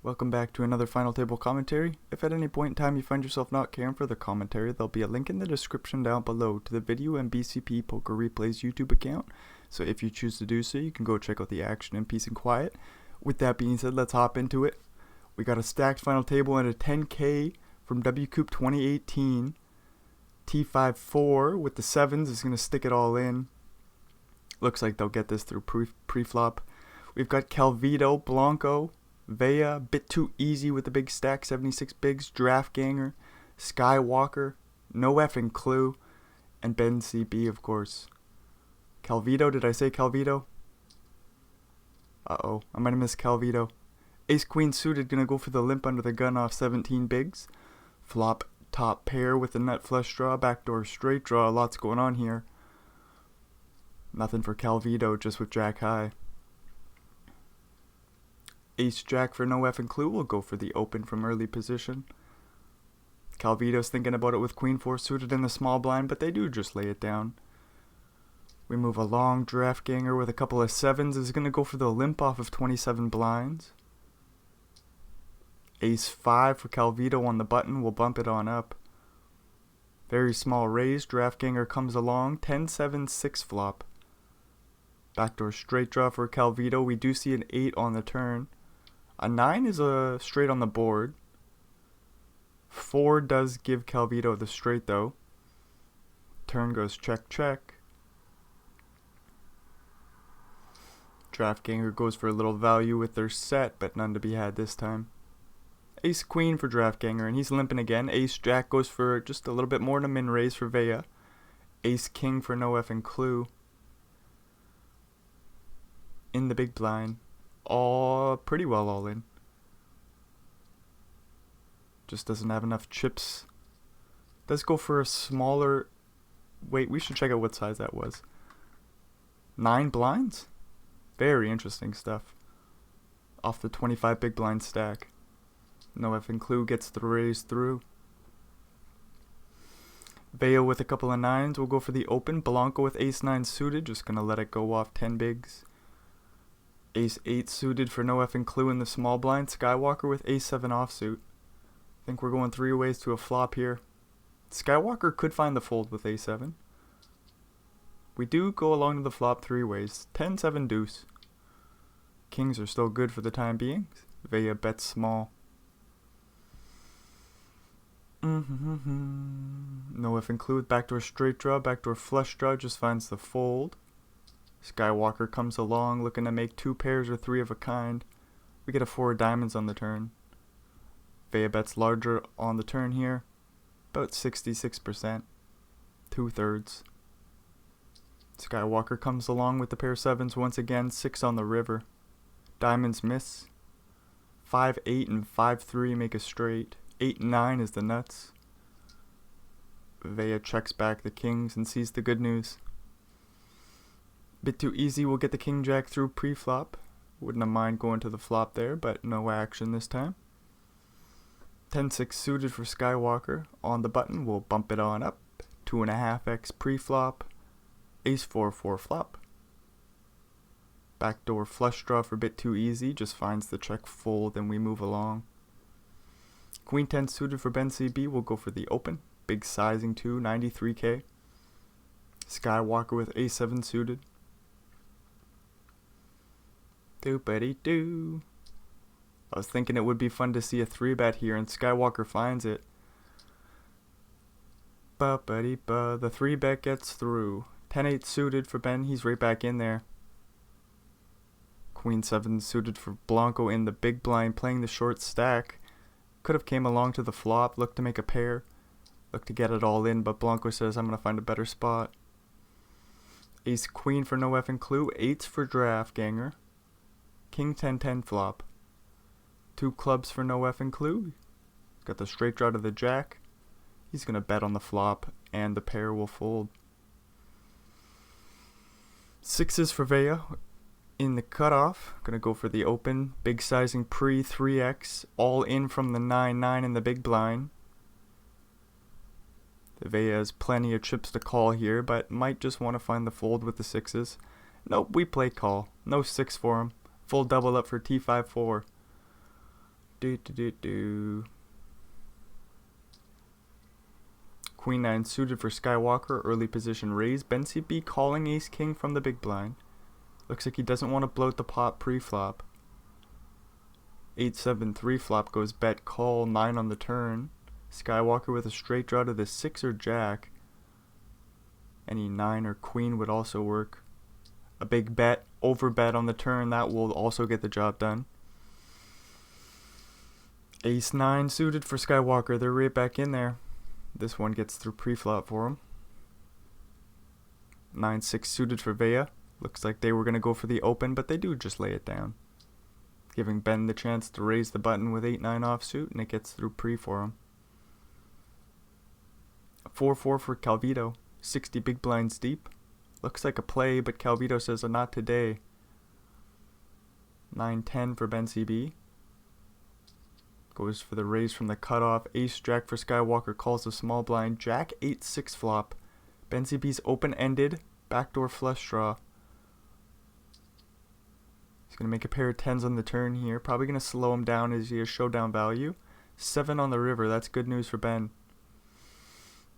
Welcome back to another Final Table commentary. If at any point in time you find yourself not caring for the commentary, there'll be a link in the description down below to the video and BCP Poker Replays YouTube account. So if you choose to do so, you can go check out the action in peace and quiet. With that being said, let's hop into it. We got a stacked Final Table and a 10K from WCOOP 2018. T5-4 with the 7s is going to stick it all in. Looks like they'll get this through pre-flop. We've got Calvito, Blanco, Vea, bit too easy with the big stack, 76 bigs, Draft Ganger, Skywalker, No Effing Clue, and Ben CB, of course. Calvito, did I say Calvito? Uh-oh, I might have missed Calvito. Ace Queen suited, gonna go for the limp under the gun off 17 bigs. Flop top pair with the nut flush draw, backdoor straight draw, lots going on here. Nothing for Calvito, just with Jack High. Ace Jack for no effing clue will go for the open from early position. Calvito's thinking about it with Queen 4 suited in the small blind, but they do just lay it down. We move along. Draft Ganger with a couple of 7s is going to go for the limp off of 27 blinds. Ace 5 for Calvito on the button will bump it on up. Very small raise. Draft Ganger comes along. 10-7 6 flop. Backdoor straight draw for Calvito. We do see an 8 on the turn. A 9 is a straight on the board. 4 does give Calvito the straight though. Turn goes check check. Draft Ganger goes for a little value with their set, but none to be had this time. Ace Queen for Draft Ganger, and he's limping again. Ace Jack goes for just a little bit more than a min raise for Vea. Ace King for no effing clue. In the big blind. All pretty well all in. Just doesn't have enough chips. Does go for a smaller. Wait, we should check out what size that was. 9 blinds? Very interesting stuff. Off the 25 big blind stack. No effing clue gets the raise through. Vea with a couple of 9s will go for the open. Blanco with ace 9 suited, just gonna let it go off 10 bigs. Ace 8 suited for no effing clue in the small blind. Skywalker with ace 7 offsuit. I think we're going 3 ways to a flop here. Skywalker could find the fold with a7. We do go along to the flop 3 ways. 10-7 deuce. Kings are still good for the time being. Vea bets small. No effing clue with backdoor straight draw. Backdoor flush draw just finds the fold. Skywalker comes along looking to make 2 pairs or 3 of a kind. We get a 4 of diamonds on the turn. Vea bets larger on the turn here. About 66%. 2/3. Skywalker comes along with the pair of 7s once again. 6 on the river. Diamonds miss. 5-8 and 5-3 make a straight. 8-9 is the nuts. Vea checks back the kings and sees the good news. Bit too easy, we'll get the king jack through pre-flop. Wouldn't have mind going to the flop there, but no action this time. 10-6 suited for Skywalker. On the button, we'll bump it on up. 2.5x pre-flop. Ace 4-4 flop. Backdoor flush draw for bit too easy, just finds the check fold and we move along. Queen 10 suited for Ben CB, we'll go for the open. Big sizing too, 93k. Skywalker with a7 suited. Doopity-doo. I was thinking it would be fun to see a 3-bet here, and Skywalker finds it. Ba-ba-dee-ba. The 3-bet gets through. 10-8 suited for Ben, he's right back in there. Queen 7 suited for Blanco in the big blind, playing the short stack. Could have came along to the flop, looked to make a pair. Looked to get it all in, but Blanco says, I'm going to find a better spot. Ace Queen for no effing clue. 8s for Draft Ganger. King 10-10 flop. 2 clubs for no effing clue. Got the straight draw to the jack. He's going to bet on the flop, and the pair will fold. 6s for Vea. In the cutoff, going to go for the open. Big sizing pre 3x. All in from the 9-9 in the big blind. The Vea has plenty of chips to call here, but might just want to find the fold with the 6s. Nope, we play call. No 6 for him. Full double up for T5-4. Queen 9 suited for Skywalker, early position raise. Ben CB calling ace king from the big blind. Looks like he doesn't want to bloat the pot pre-flop. 8-7 3-flop goes bet call, 9 on the turn. Skywalker with a straight draw to the 6 or jack. Any 9 or queen would also work. A big bet, over bet on the turn, that will also get the job done. Ace 9 suited for Skywalker, they're right back in there. This one gets through pre-flop for him. 9-6 suited for Vea. Looks like they were going to go for the open, but they do just lay it down, giving Ben the chance to raise the button with 8-9 offsuit, and it gets through pre for him. 4-4 for Calvito, 60 big blinds deep. Looks like a play, but Calvito says not today. 9-10 for Ben CB. Goes for the raise from the cutoff. Ace Jack for Skywalker calls the small blind. Jack 8-6 flop. Ben CB's open-ended. Backdoor flush draw. He's going to make a pair of 10s on the turn here. Probably going to slow him down as he has showdown value. 7 on the river. That's good news for Ben.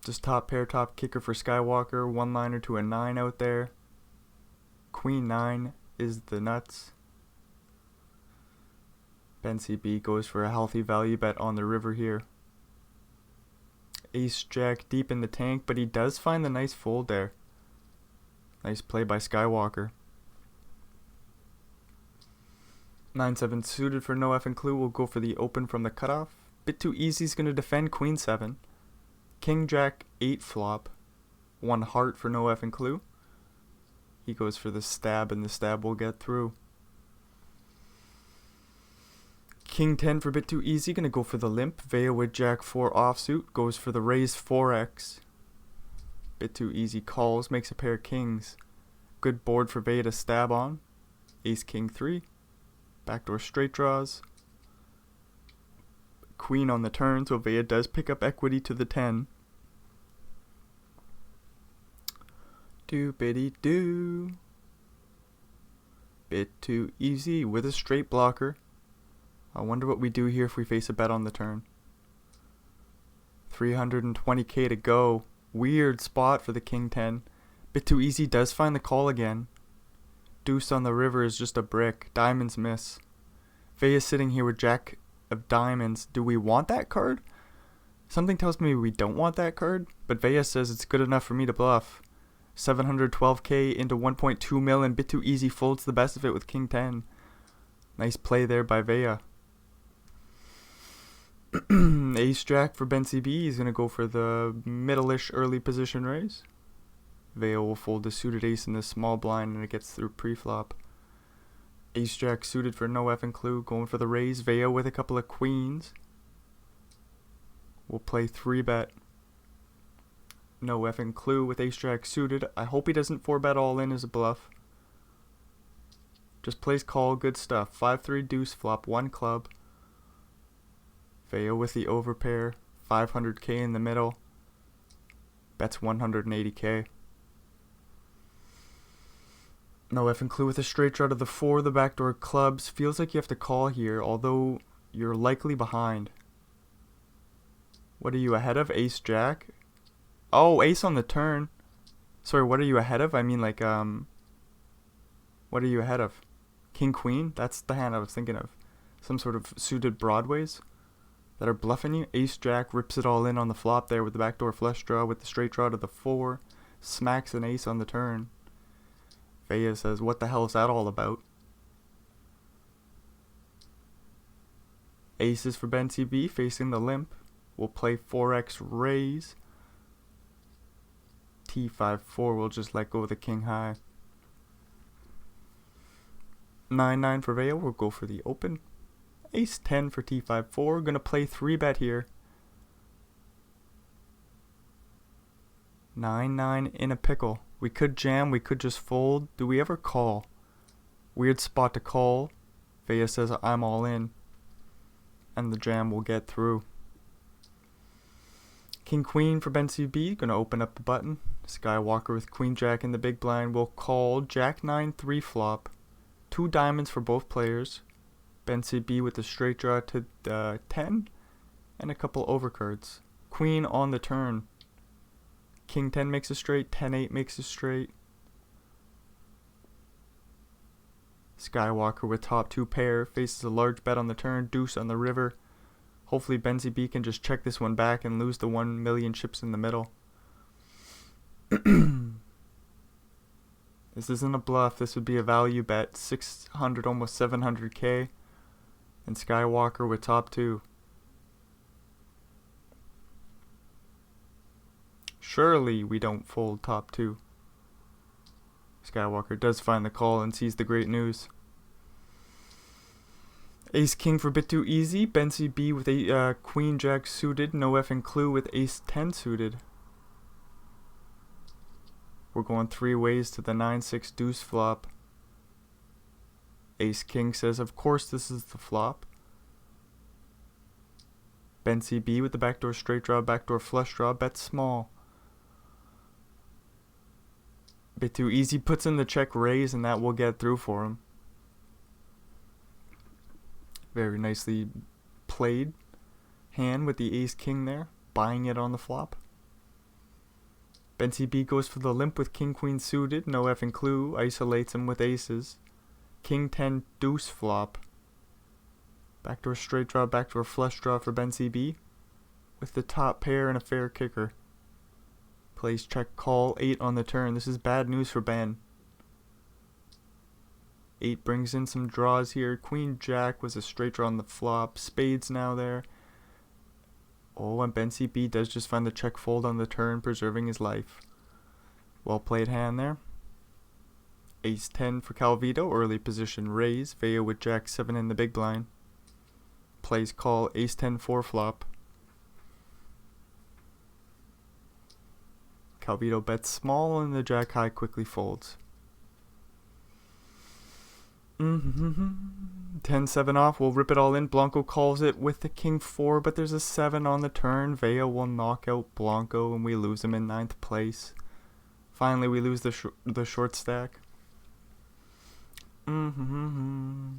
Just top pair, top kicker for Skywalker. One liner to a 9 out there. Queen 9 is the nuts. Ben CB goes for a healthy value bet on the river here. Ace Jack deep in the tank, but he does find the nice fold there. Nice play by Skywalker. 9-7 suited for no effing clue. We'll go for the open from the cutoff. Bit too easy. He's going to defend Queen 7. King Jack 8 flop. 1 heart for no effing clue. He goes for the stab, and the stab will get through. King 10 for bit too easy. Going to go for the limp. Vea with Jack 4 offsuit. Goes for the raise 4x. Bit too easy calls. Makes a pair of kings. Good board for Vea to stab on. Ace King 3. Backdoor straight draws. Queen on the turn, so Vea does pick up equity to the 10. Do-biddy-do. Bit too easy with a straight blocker. I wonder what we do here if we face a bet on the turn. 320k to go. Weird spot for the King 10. Bit too easy does find the call again. Deuce on the river is just a brick. Diamonds miss. Vea sitting here with Jack of diamonds. Do we want that card? Something tells me we don't want that card, but Vea says it's good enough for me to bluff. 712k into 1.2 mil, and bit too easy folds the best of it with King 10. Nice play there by Vea. Ace Jack for Ben CB. He's going to go for the middle-ish early position raise. Vea will fold the suited ace in the small blind, and it gets through pre-flop. Ace Jack suited for no effing clue. Going for the raise. Vea with a couple of queens. We'll play 3-bet. No effing clue with Ace Jack suited. I hope he doesn't 4-bet all in as a bluff. Just plays call. Good stuff. 5-3 deuce flop. 1 club. Vea with the overpair. 500k in the middle. Bets 180k. No effing clue with a straight draw to the 4. The backdoor clubs. Feels like you have to call here, although you're likely behind. What are you ahead of? Ace Jack? Oh, ace on the turn. Sorry, what are you ahead of? I mean, like, what are you ahead of? King Queen? That's the hand I was thinking of. Some sort of suited broadways that are bluffing you. Ace Jack rips it all in on the flop there with the backdoor flush draw with the straight draw to the 4. Smacks an ace on the turn. Vea says, what the hell is that all about? Aces for Ben CB facing the limp. We'll play 4x raise. T5-4 will just let go of the king high. 9-9 for Vea. We'll go for the open. Ace 10 for T5-4. Gonna play 3-bet here. 9-9 in a pickle. We could jam. We could just fold. Do we ever call? Weird spot to call. Vea says I'm all in. And the jam will get through. King Queen for Ben CB. Gonna open up the button. Skywalker with Queen Jack in the big blind will call. Jack 9 3 flop. 2 diamonds for both players. Ben CB with the straight draw to 10 and a couple overcards. Queen on the turn. King 10 makes a straight, 10-8 makes a straight. Skywalker with top 2 pair, faces a large bet on the turn, deuce on the river. Hopefully Ben CB can just check this one back and lose the 1 million chips in the middle. This isn't a bluff, this would be a value bet, 600, almost 700k. And Skywalker with top 2. Surely we don't fold top 2. Skywalker does find the call and sees the great news. Ace King for bit too easy. Ben CB with a Queen Jack suited. No effing clue with Ace 10 suited. We're going 3 ways to the 9-6 deuce flop. Ace King says, of course this is the flop. Ben CB with the backdoor straight draw, backdoor flush draw, bet small. Bit too easy puts in the check raise and that will get through for him. Very nicely played hand with the ace king there, buying it on the flop. Ben CB goes for the limp with king queen suited, no effing clue, isolates him with aces. King 10 deuce flop. Backdoor straight draw, backdoor flush draw for Ben CB with the top pair and a fair kicker. Plays check call, 8 on the turn. This is bad news for Ben. 8 brings in some draws here. Queen Jack was a straight draw on the flop. Spades now there. Oh, and Ben CB does just find the check fold on the turn, preserving his life. Well played hand there. Ace 10 for Calvito, early position raise. Veo with Jack 7 in the big blind. Plays call, Ace 10 4 flop. Calvito bets small and the Jack high quickly folds. 10-7 off, we'll rip it all in. Blanco calls it with the king 4, but there's a 7 on the turn. Veo will knock out Blanco and we lose him in 9th place. Finally we lose the short stack. King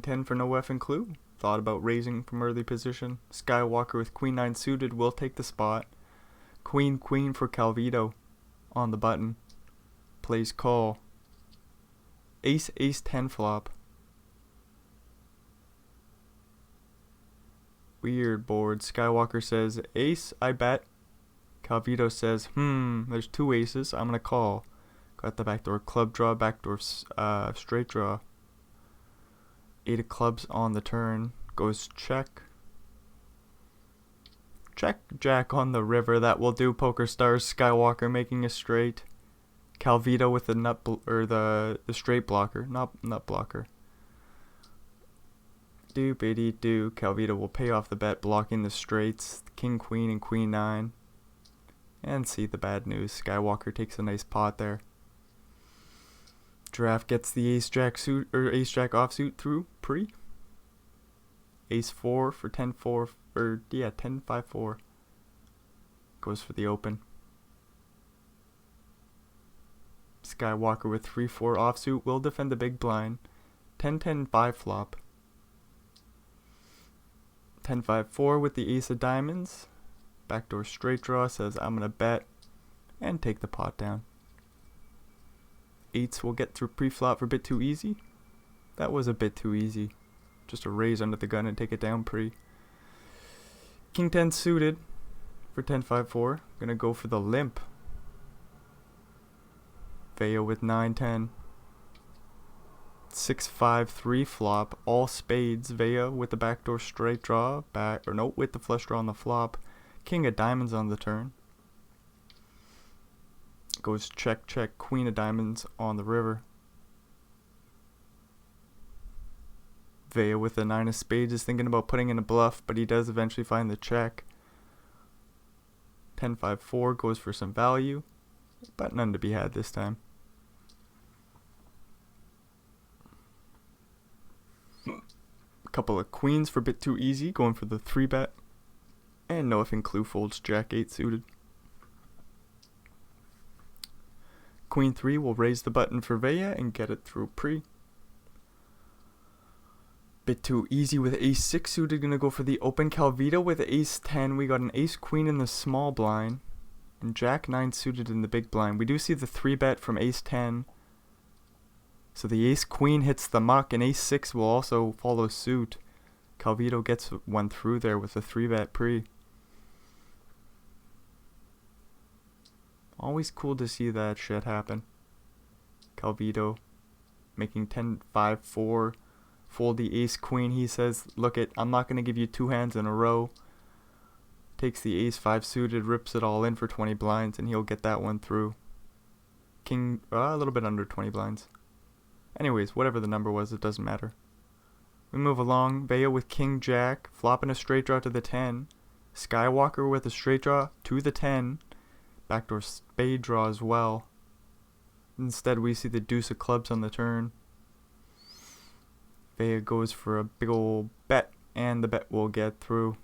10 for no effing clue. Thought about raising from early position. Skywalker with queen 9 suited will take the spot. Queen for Calvito on the button. Plays call. Ace 10 flop. Weird board. Skywalker says ace, I bet. Calvito says there's 2 aces, I'm gonna call. Got the backdoor club draw, backdoor straight draw. 8 of clubs on the turn. Goes check. Check Jack on the river. That will do. Poker stars. Skywalker making a straight. Calvito with the the straight blocker, not nut blocker. Doopity doo. Calvito will pay off the bet, blocking the straights. King queen and queen 9. And see the bad news. Skywalker takes a nice pot there. Draft gets the ace jack suit or ace jack offsuit through pre. Ace 4 for 10-4 or 10-5-4. Goes for the open. Skywalker with 3-4 offsuit will defend the big blind. 10-10-5 flop. 10-5-4 with the ace of diamonds. Backdoor straight draw says I'm gonna bet and take the pot down. 8s will get through pre-flop for a bit too easy. That was a bit too easy. Just a raise under the gun and take it down pre. King 10 suited for 10-5-4. Gonna go for the limp. Veo with 9-10. 6-5-3 flop. All spades. Veo with the backdoor straight draw. With the flush draw on the flop. King of diamonds on the turn. Goes check, check, queen of diamonds on the river. Veo with the 9 of spades is thinking about putting in a bluff, but he does eventually find the check. 10-5-4 goes for some value, but none to be had this time. A couple of queens for a bit too easy, going for the 3-bet. And no effing clue folds Jack 8 suited. Queen 3 will raise the button for Vea and get it through pre. Bit too easy with ace 6 suited, gonna go for the open. Calvito with ace 10. We got an ace queen in the small blind and jack 9 suited in the big blind. We do see the 3-bet from ace 10. So the ace queen hits the muck and ace 6 will also follow suit. Calvito gets one through there with a 3-bet pre. Always cool to see that shit happen. Calvito making 10-5-4. Fold the ace queen. He says, look it, I'm not going to give you 2 hands in a row. Takes the ace 5 suited, rips it all in for 20 blinds, and he'll get that one through. King, a little bit under 20 blinds. Anyways, whatever the number was, it doesn't matter. We move along. Vea with king jack, flopping a straight draw to the 10. Skywalker with a straight draw to the 10. Backdoor spade draw as well. Instead, we see the deuce of clubs on the turn. Vea goes for a big ol' bet, and the bet will get through.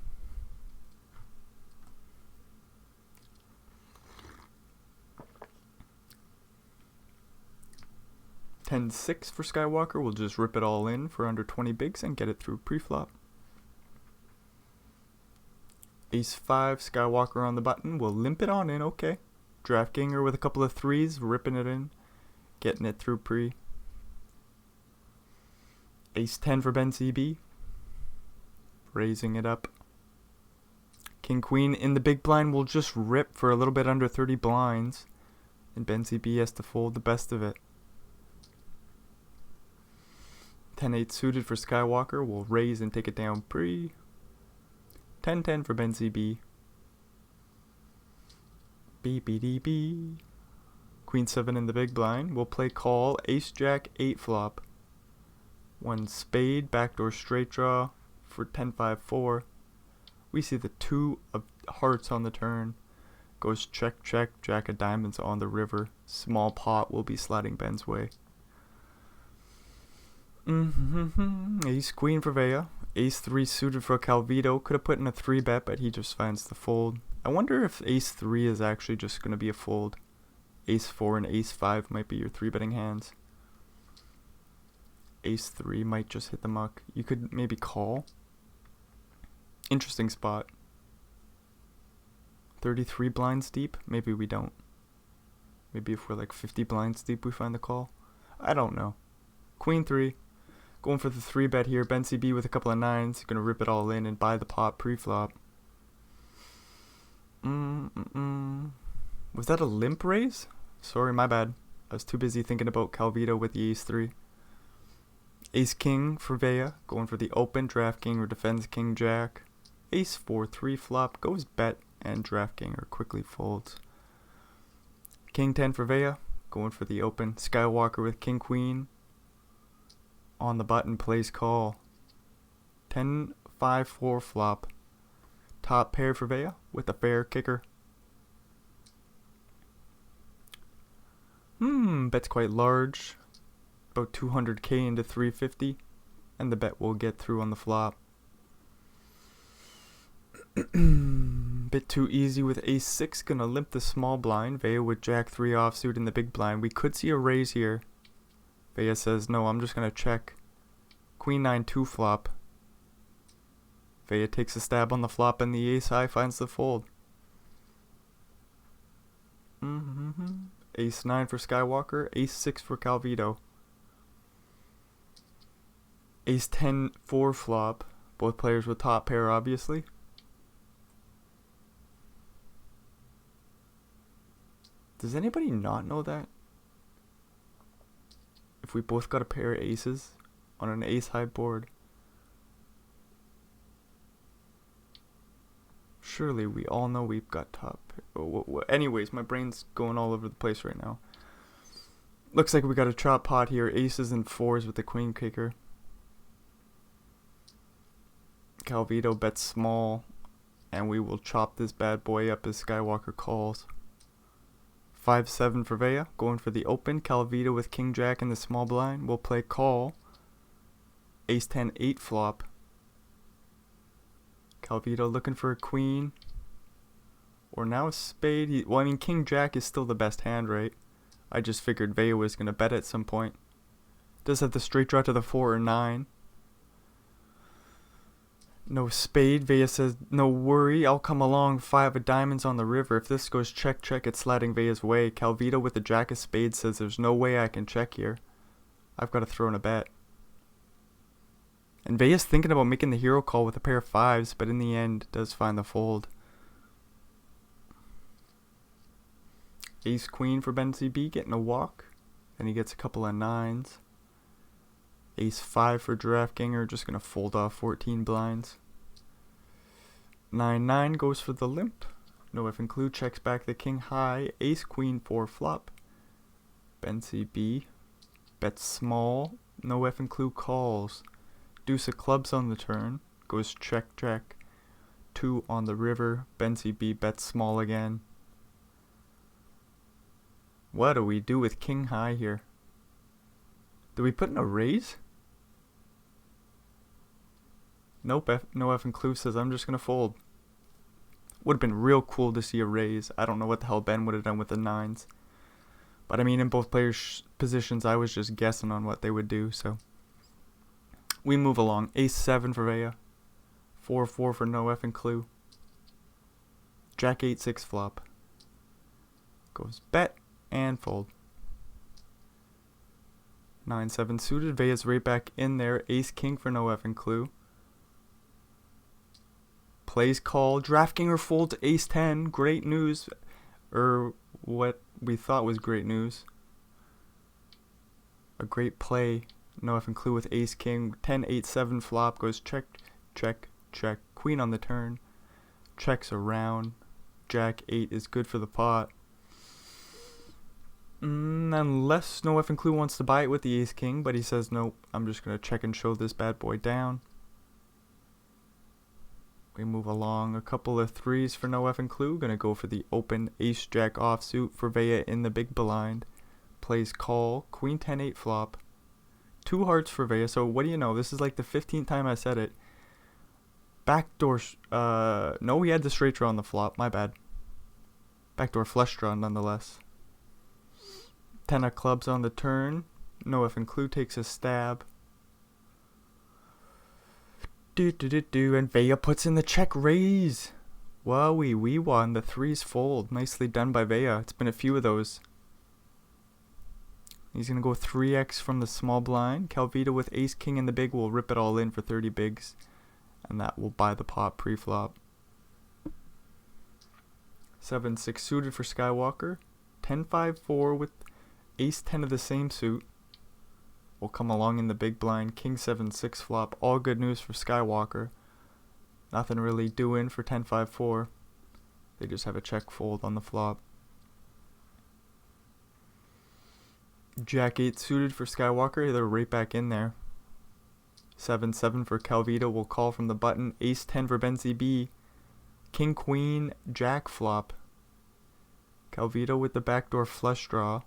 $10-6 for Skywalker. We'll just rip it all in for under 20 bigs and get it through pre-flop. Ace 5, Skywalker on the button. We'll limp it on in, okay. DraftKinger with a couple of 3s, ripping it in, getting it through pre. Ace 10 for Ben CB, raising it up. King Queen in the big blind will just rip for a little bit under 30 blinds, and Ben CB has to fold the best of it. 10-8 suited for Skywalker will raise and take it down pre. 10-10 for Ben CB. BBDB. Queen 7 in the big blind. We'll play call. Ace Jack 8 flop. 1 spade. Backdoor straight draw for 10-5-4. We see the 2 of hearts on the turn. Goes check check. Jack of diamonds on the river. Small pot will be sliding Ben's way. Ace queen for Vea. Ace 3 suited for Calvito. Could have put in a 3-bet, but he just finds the fold. I wonder if ace 3 is actually just going to be a fold. Ace 4 and ace 5 might be your 3-betting hands. Ace 3 might just hit the muck. You could maybe call. Interesting spot. 33 blinds deep? Maybe we don't. Maybe if we're like 50 blinds deep we find the call. I don't know. Queen 3. Going for the 3-bet here. Ben CB with a couple of 9s. Gonna rip it all in and buy the pot pre-flop. Was that a limp raise? Sorry, my bad. I was too busy thinking about Calvito with the ace 3. Ace king for Vea. Going for the open. DraftKinger defends king jack. Ace 4-3 flop. Goes bet and DraftKinger quickly folds. King 10 for Vea. Going for the open. Skywalker with king queen. On the button, plays call. 10-5-4 flop. Top pair for Vea with a fair kicker. Bet's quite large. About 200k into 350. And the bet will get through on the flop. Bit too easy with ace 6. Gonna limp the small blind. Vea with jack 3 offsuit in the big blind. We could see a raise here. Vea says, no, I'm just going to check. Queen 9-2 flop. Vea takes a stab on the flop and the ace high finds the fold. Ace 9 for Skywalker. Ace 6 for Calvito. Ace 10-4 flop. Both players with top pair, obviously. Does anybody not know that? If we both got a pair of aces on an ace high board, surely we all know we've got top. Anyways, my brain's going all over the place right now. Looks like we got a chop pot here. Aces and 4s with the queen kicker. Calvito bets small, and we will chop this bad boy up as Skywalker calls. 5-7 for Vea, going for the open. Calvito with king jack in the small blind. We'll play call. Ace 10-8 flop. Calvito looking for a queen. Or now a spade. Well, I mean, king jack is still the best hand, right? I just figured Vea was going to bet at some point. Does have the straight draw to the 4 or 9. No spade. Vea says, no worry, I'll come along. 5 of diamonds on the river. If this goes check, check, it's sliding Vea's way. Calvito with the jack of spades says there's no way I can check here. I've got to throw in a bet. And Vea's thinking about making the hero call with a pair of 5s, but in the end does find the fold. Ace queen for Ben CB getting a walk. Then he gets a couple of 9s. Ace 5 for DraftGanger, just going to fold off 14 blinds. 9-9 goes for the limp. No F and clue, checks back the king high. Ace queen 4 flop. Ben CB bets small. No F and clue, calls. Deuce of clubs on the turn. Goes check, check. 2 on the river. Ben CB bets small again. What do we do with king high here? Do we put in a raise? Nope, no F and clue says I'm just going to fold. Would have been real cool to see a raise. I don't know what the hell Ben would have done with the 9s. But I mean, in both players' positions, I was just guessing on what they would do, so. We move along. Ace 7 for Vea. 4-4 for no F and clue. Jack 8-6 flop. Goes bet and fold. 9-7 suited. Vea's right back in there. Ace king for no F and clue. Plays call. DraftGanger folds ace 10. Great news. Or what we thought was great news. A great play. No F and clue with ace king. 10-8-7 flop. Goes check, check, check. Queen on the turn. Checks around. Jack 8 is good for the pot. Unless no F and clue wants to buy it with the ace king, but he says nope, I'm just going to check and show this bad boy down. We move along. A couple of 3s for no F and clue. Going to go for the open ace jack offsuit for Vea in the big blind. Plays call. Queen 10-8 flop. 2 hearts for Vea. So what do you know? This is like the 15th time I said it. Backdoor. No, he had the straight draw on the flop. My bad. Backdoor flush draw nonetheless. 10 of clubs on the turn. No F and clue takes a stab. And Vea puts in the check raise. Wowie, we won. The 3s fold. Nicely done by Vea. It's been a few of those. He's going to go 3x from the small blind. Calvito with ace king in the big will rip it all in for 30 bigs. And that will buy the pot pre-flop. 7-6 suited for Skywalker. 10-5-4 with ace 10 of the same suit. Will come along in the big blind. King 7-6 flop. All good news for Skywalker. Nothing really doing for 10-5-4. They just have a check fold on the flop. Jack 8 suited for Skywalker. They're right back in there. 7-7 for Calvito. Will call from the button. Ace 10 for Ben CB. King Queen Jack flop. Calvito with the backdoor flush draw.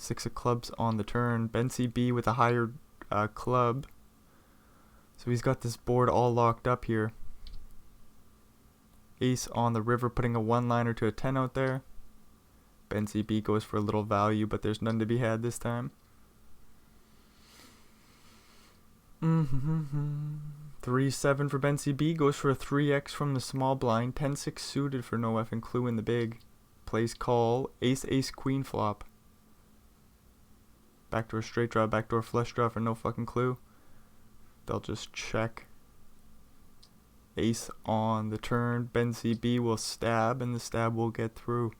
6 of clubs on the turn. Ben CB with a higher club. So he's got this board all locked up here. Ace on the river, putting a 1-liner to a 10 out there. Ben CB goes for a little value, but there's none to be had this time. 3-7 for Ben CB. Goes for a 3x from the small blind. 10-6 suited for no F and clue in the big. Plays call. Ace, ace, queen flop. Backdoor straight draw, backdoor flush draw for no fucking clue. They'll just check. Ace on the turn. Ben CB will stab, and the stab will get through.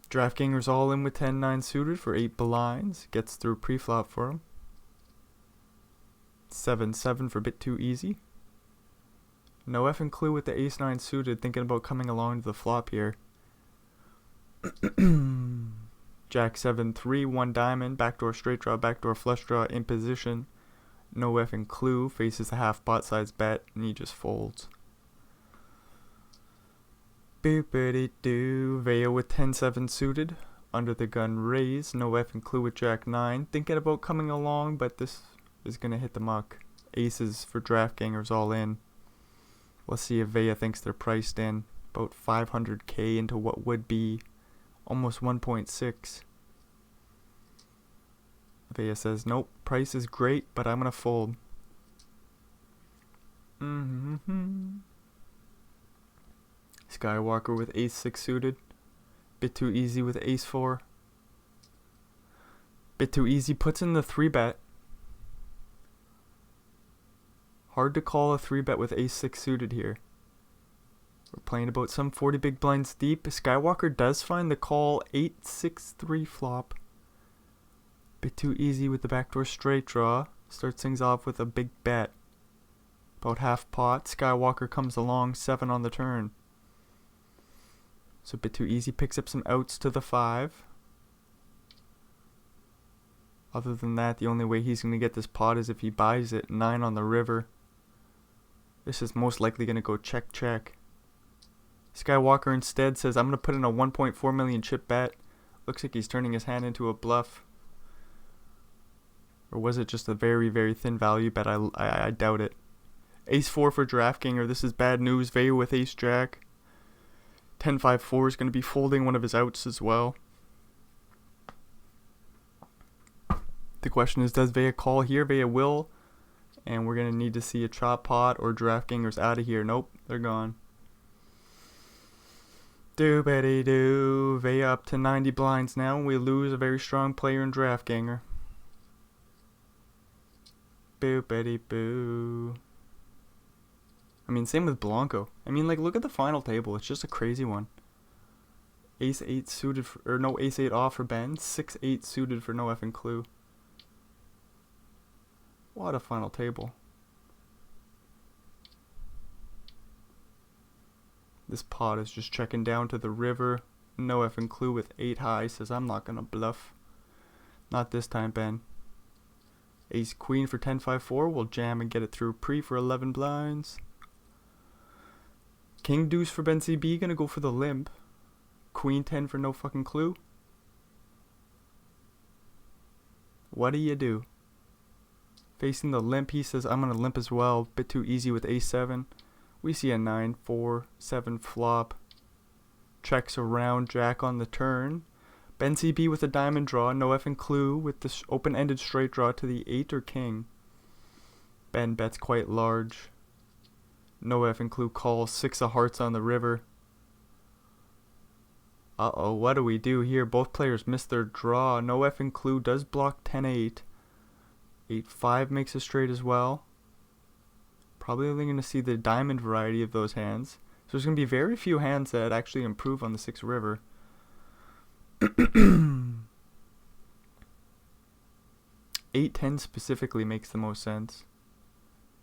DraftGanger's all in with 10-9 suited for 8 blinds. Gets through pre-flop for him. 7-7 for a bit too easy. No F and clue with the ace 9 suited, thinking about coming along to the flop here. Jack 7-3, 1 diamond, backdoor straight draw, backdoor flush draw in position. No F and clue, faces a half pot size bet, and he just folds. Boopity-doo, Vea with 10-7 suited, under the gun raise, no F and clue with Jack 9, thinking about coming along, but this is going to hit the muck. Aces for DraftGangers all in. We'll see if Vea thinks they're priced in, about 500k into what would be Almost 1.6. Vea says, nope, price is great, but I'm gonna fold. Skywalker with ace-6 suited. Bit too easy with ace-4. Bit too easy puts in the 3-bet. Hard to call a 3-bet with ace-6 suited here. We're playing about some 40 big blinds deep. Skywalker does find the call 8-6-3 flop. Bit too easy with the backdoor straight draw. Starts things off with a big bet. About half pot. Skywalker comes along, 7 on the turn. So a bit too easy. Picks up some outs to the 5. Other than that, the only way he's going to get this pot is if he buys it. 9 on the river. This is most likely going to go check check. Skywalker instead says, I'm going to put in a 1.4 million chip bet. Looks like he's turning his hand into a bluff. Or was it just a very, very thin value bet? I doubt it. Ace-4 for DraftKings. This is bad news. Vea with ace-jack. 10-5-4 is going to be folding one of his outs as well. The question is, does Vea call here? Vea will. And we're going to need to see a chop pot or DraftKings out of here. Nope, they're gone. Do-betty-do. Vea up to 90 blinds now. We lose a very strong player in DraftKings. Boo-betty-boo. I mean, same with Blanco. I mean, like, look at the final table. It's just a crazy one. Ace-8 suited for, or no, ace-8 off for Ben. 6-8 suited for no effing clue. What a final table. This pot is just checking down to the river. No effing clue with 8 high. Says, I'm not gonna bluff. Not this time, Ben. Ace queen for 10-5-4. We'll jam and get it through pre for 11 blinds. King deuce for Ben CB. Gonna go for the limp. Queen 10 for no fucking clue. What do you do? Facing the limp, he says, I'm gonna limp as well. Bit too easy with ace-7. We see a 9-4-7 flop. Checks around, jack on the turn. Ben CB with a diamond draw, no effing clue with the open-ended straight draw to the 8 or king. Ben bets quite large. No effing clue calls, 6 of hearts on the river. Uh-oh, what do we do here? Both players miss their draw. No effing clue does block 10-8. 8-5 makes a straight as well. Probably only going to see the diamond variety of those hands. So there's going to be very few hands that actually improve on the 6 river. 8-10 specifically makes the most sense.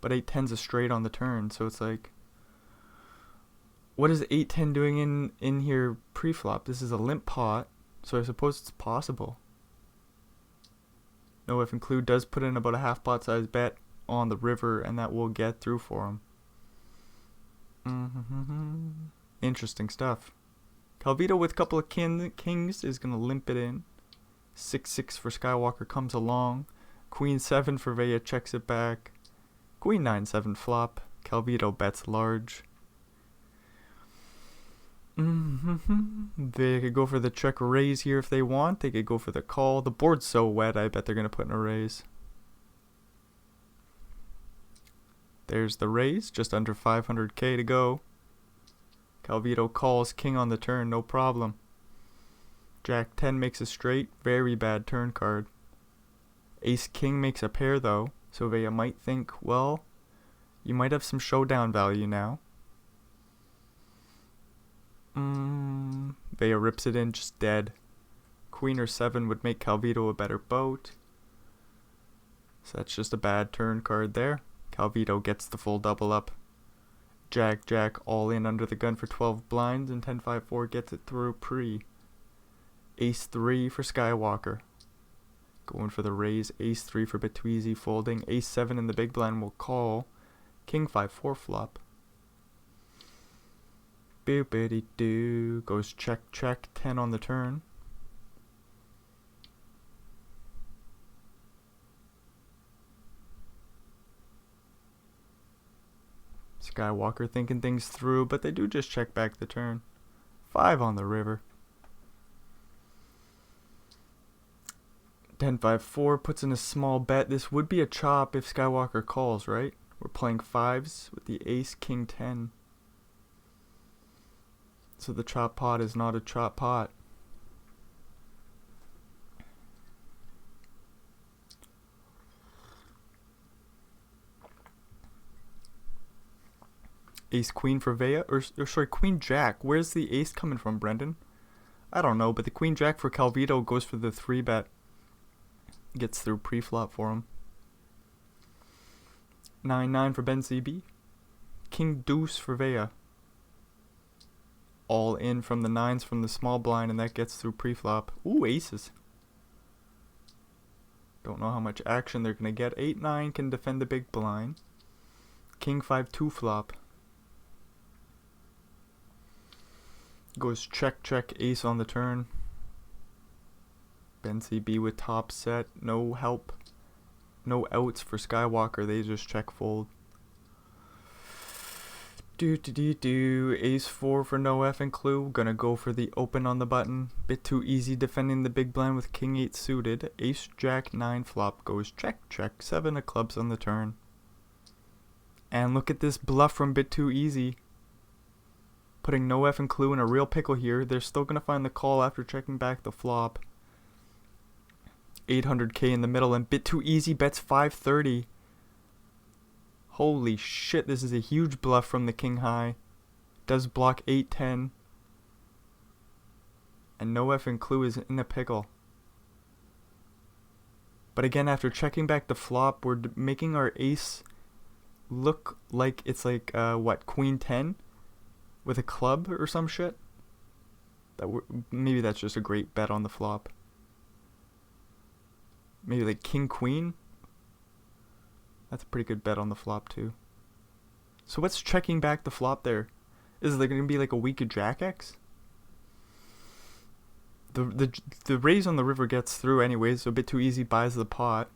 But 8-10's a straight on the turn, so it's like, what is 8-10 doing in here pre-flop? This is a limp pot, so I suppose it's possible. No effing clue does put in about a half pot size bet on the river, and that will get through for him. Interesting stuff. Calvito with a couple of kings is going to limp it in. 6-6 for Skywalker comes along. Queen 7 for Vea checks it back. Queen 9-7 flop. Calvito bets large. They could go for the check raise here if they want. They could go for the call. The board's so wet, I bet they're going to put in a raise. There's the raise, just under 500k to go. Calvito calls king on the turn, no problem. Jack 10 makes a straight, very bad turn card. Ace king makes a pair though, so Vea might think, well, you might have some showdown value now. Vea rips it in, just dead. Queen or 7 would make Calvito a better boat. So that's just a bad turn card there. Calvito gets the full double up. Jack, Jack, all in under the gun for 12 blinds, and 10-5-4 gets it through pre. Ace 3 for Skywalker. Going for the raise. Ace 3 for Betweezy folding. Ace 7 in the big blind will call. King 5-4 flop. Boopity doo. Goes check, check. 10 on the turn. Skywalker thinking things through, but they do just check back the turn. 5 on the river. 10-5-4 puts in a small bet. This would be a chop if Skywalker calls, right? We're playing fives with the ace, king 10. So the chop pot is not a chop pot. Ace queen for Vea, or sorry, queen jack. Where's the ace coming from, Brendan? I don't know, but the queen jack for Calvito goes for the 3-bet. Gets through pre-flop for him. 9-9 for Ben CB. King deuce for Vea. All in from the 9s from the small blind, and that gets through pre-flop. Ooh, aces. Don't know how much action they're going to get. 8-9 can defend the big blind. King 5-2 flop. Goes check, check, ace on the turn. Ben CB with top set. No help. No outs for Skywalker. They just check fold. Ace 4 for no F and clue. Gonna go for the open on the button. Bit too easy defending the big blind with king 8 suited. Ace jack 9 flop goes check, check. 7 of clubs on the turn. And look at this bluff from bit too easy. Putting no F and clue in a real pickle here. They're still going to find the call after checking back the flop. 800k in the middle, and bit too easy bets 530. Holy shit, this is a huge bluff from the king high. Does block 8-10. And no F and clue is in a pickle. But again, after checking back the flop, we're making our ace look like it's like, what, queen 10? With a club or some shit? Maybe that's just a great bet on the flop. Maybe like king queen? That's a pretty good bet on the flop too. So what's checking back the flop there? Is it going to be like a weak jack X? The raise on the river gets through anyways, so a bit too easy buys the pot.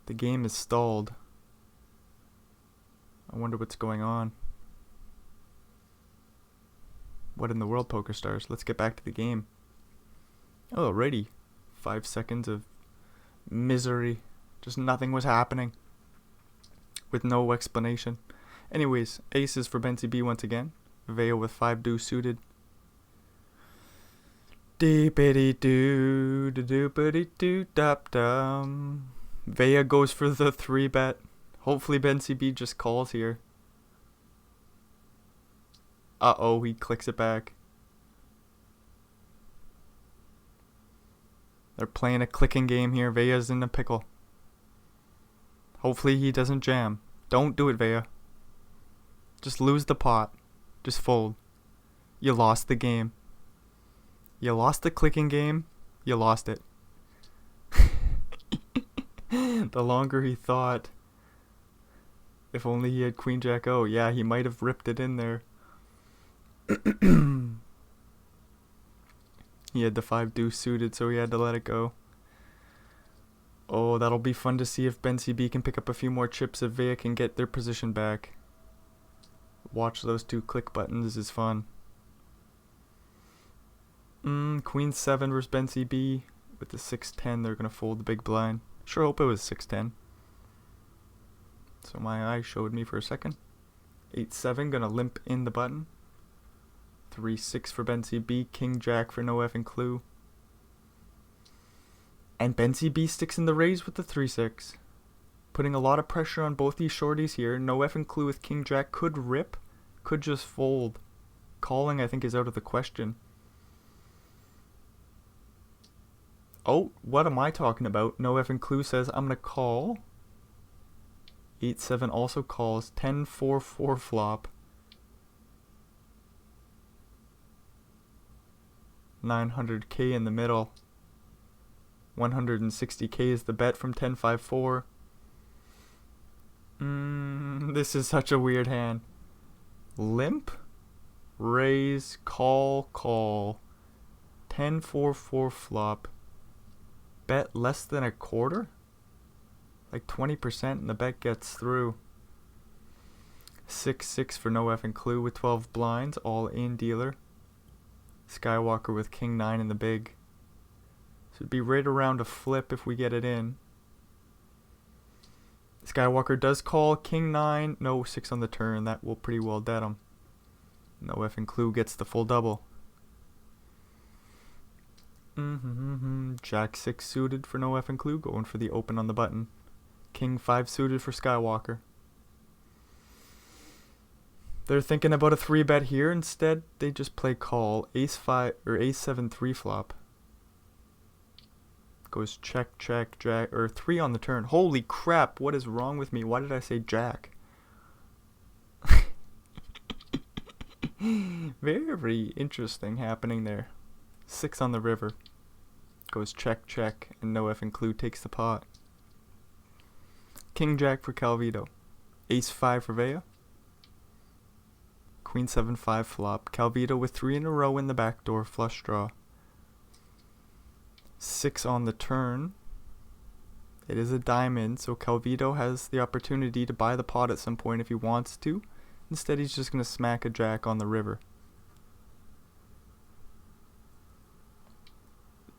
The game is stalled. I wonder what's going on. What in the world, Poker Stars? Let's get back to the game. Alrighty. 5 seconds of misery. Just nothing was happening. With no explanation. Anyways, aces for Ben CB once again. Vea with 5 deuce suited. Deepity doo doopity doo dop dum. Vea goes for the 3-bet. Hopefully Ben CB just calls here. Uh-oh, he clicks it back. They're playing a clicking game here. Vea's in a pickle. Hopefully he doesn't jam. Don't do it, Vea. Just lose the pot. Just fold. You lost the game. You lost the clicking game. You lost it. The longer he thought. If only he had Queen Jack O. Yeah, he might have ripped it in there. He had the 5 deuce suited, so he had to let it go. Oh, that'll be fun to see if Ben CB can pick up a few more chips, if Vea can get their position back. Watch those 2 click buttons is fun. Queen 7 versus Ben CB. With the 6-10, they're going to fold the big blind. Sure hope it was 6-10. So my eye showed me for a second. 8-7, going to limp in the button. 3-6 for Ben CB. King Jack for no F and clue. And Ben CB sticks in the raise with the 3-6. Putting a lot of pressure on both these shorties here. No F and clue with King Jack could rip. Could just fold. Calling, I think, is out of the question. Oh, what am I talking about? No F and clue says I'm going to call. 8-7 also calls. 10-4-4 flop. 900k in the middle. 160k is the bet from 10-5-4. This is such a weird hand. Limp, raise, call, call. 10-4-4 flop. Bet less than a quarter? Like 20%, and the bet gets through. 6-6 for no F and clue with 12 blinds, all in dealer. Skywalker with King 9 in the big. it'd be right around a flip if we get it in. Skywalker does call King 9. No, 6 on the turn. That will pretty well dead him. No effing clue gets the full double. Jack 6 suited for no effing clue. Going for the open on the button. King 5 suited for Skywalker. They're thinking about a 3-bet here. Instead, they just play call. Ace 5 or Ace 7 3 flop. Goes check, check, jack, or 3 on the turn. Holy crap, what is wrong with me? Why did I say jack? Very interesting happening there. 6 on the river. Goes check, check, and no effing clue takes the pot. King jack for Calvito. Ace 5 for Vea. Queen 7 5 flop. Calvito with 3 in a row in the back door. Flush draw. 6 on the turn. It is a diamond, so Calvito has the opportunity to buy the pot at some point if he wants to. Instead, he's just going to smack a jack on the river.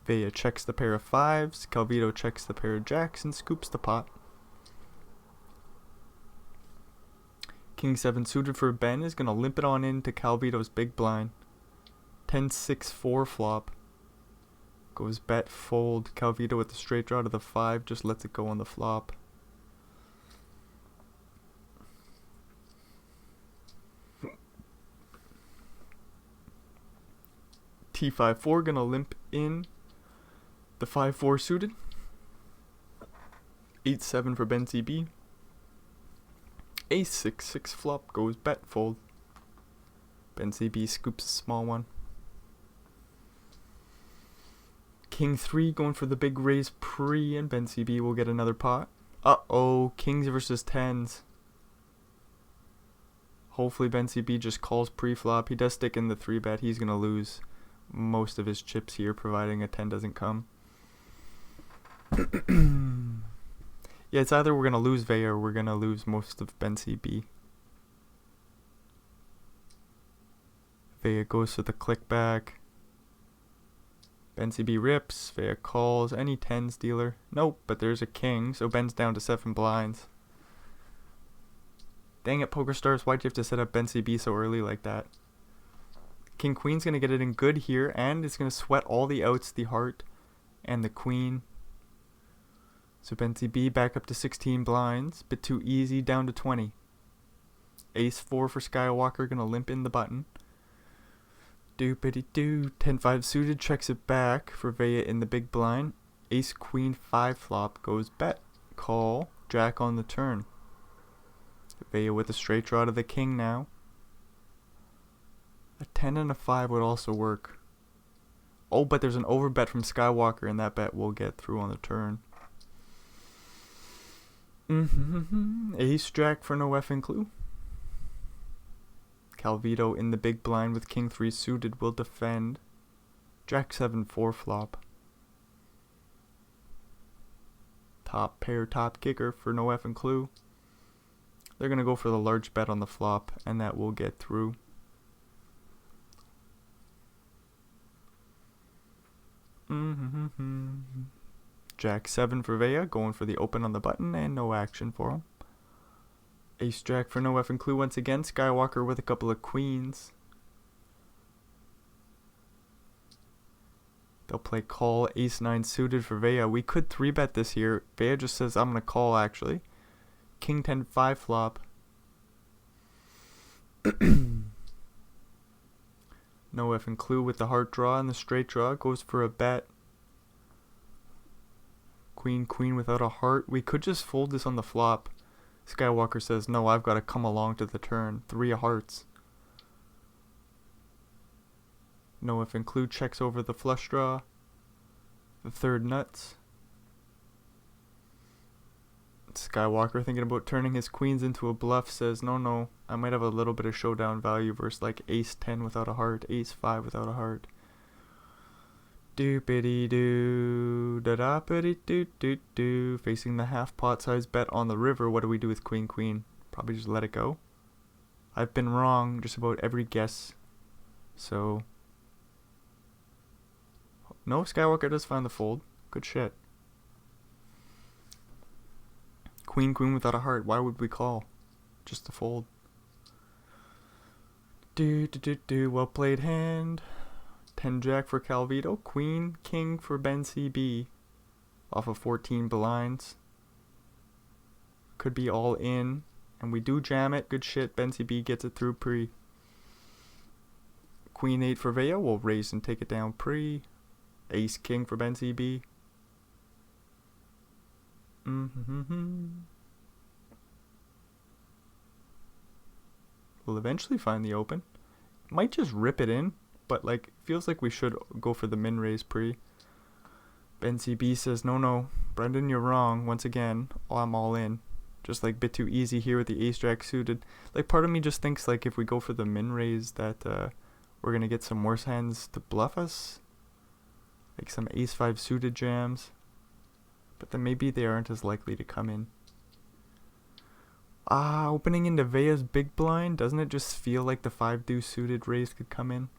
Vea checks the pair of 5s. Calvito checks the pair of jacks and scoops the pot. King 7 suited for Ben is going to limp it on into Calvito's big blind. 10-6-4 flop. Goes bet, fold. Calvito with the straight draw to the 5 just lets it go on the flop. T5-4 gonna limp in the 5-4 suited. 8-7 for Ben CB. Ace 6-6 flop goes bet, fold. Ben CB scoops a small one. King 3 going for the big raise pre, and Ben CB will get another pot. Uh-oh, kings versus 10s. Hopefully Ben CB just calls pre-flop. He does stick in the 3-bet. He's going to lose most of his chips here, providing a 10 doesn't come. Yeah, it's either we're going to lose Vea or we're going to lose most of Ben CB. Vea goes for the click back. Ben CB rips. Vea calls. Any 10s dealer? Nope, but there's a king, so Ben's down to 7 blinds. Dang it, PokerStars, why'd you have to set up Ben CB so early like that? King Queen's going to get it in good here, and it's going to sweat all the outs, the heart, and the queen. So Ben CB back up to 16 blinds, bit too easy, down to 20. Ace 4 for Skywalker, going to limp in the button. Doopity-doo, 10-5 suited, checks it back for Vea in the big blind. Ace Queen 5 flop goes bet, call, jack on the turn. Vea with a straight draw to the king now. A 10 and a 5 would also work. Oh, but there's an overbet from Skywalker, and that bet will get through on the turn. Ace jack for no effing clue. Calvito in the big blind with king 3 suited will defend. Jack 7 4 flop. Top pair, top kicker for no effing clue. They're going to go for the large bet on the flop, and that will get through. Jack 7 for Vea, going for the open on the button, and no action for him. Ace jack for no effing clue once again. Skywalker with a couple of queens. They'll play call. Ace 9 suited for Vea. We could 3-bet this here. Vea just says, I'm going to call, actually. King 10 5 flop. No effing clue with the heart draw, and the straight draw goes for a bet. Queen, queen without a heart. We could just fold this on the flop. Skywalker says, no, I've got to come along to the turn. 3 of hearts. No effing clue checks over the flush draw. The 3rd nuts. Skywalker, thinking about turning his queens into a bluff, says, no, I might have a little bit of showdown value versus like ace 10 without a heart, ace 5 without a heart. Doopity doo, da da pity doo doo doo. Facing the half pot size bet on the river. What do we do with queen queen? Probably just let it go. I've been wrong just about every guess. So no, Skywalker does find the fold. Good shit. Queen, queen without a heart. Why would we call? Just to fold. Well played hand. 10 jack for Calvito. Queen, king for Ben CB. Off of 14 blinds. Could be all in. And we do jam it. Good shit. Ben CB gets it through pre. Queen 8 for Vea. We'll raise and take it down pre. Ace king for Ben CB. We'll eventually find the open. Might just rip it in. But like, feels like we should go for the min raise pre. Ben CB says, no, Brendan, you're wrong. Once again, I'm all in. Just like bit too easy here with the ace jack suited. Like part of me just thinks like if we go for the min raise that we're gonna get some worse hands to bluff us. Like some ace 5 suited jams. But then maybe they aren't as likely to come in. Opening into Vea's big blind, doesn't it just feel like the 5 deuce suited raise could come in?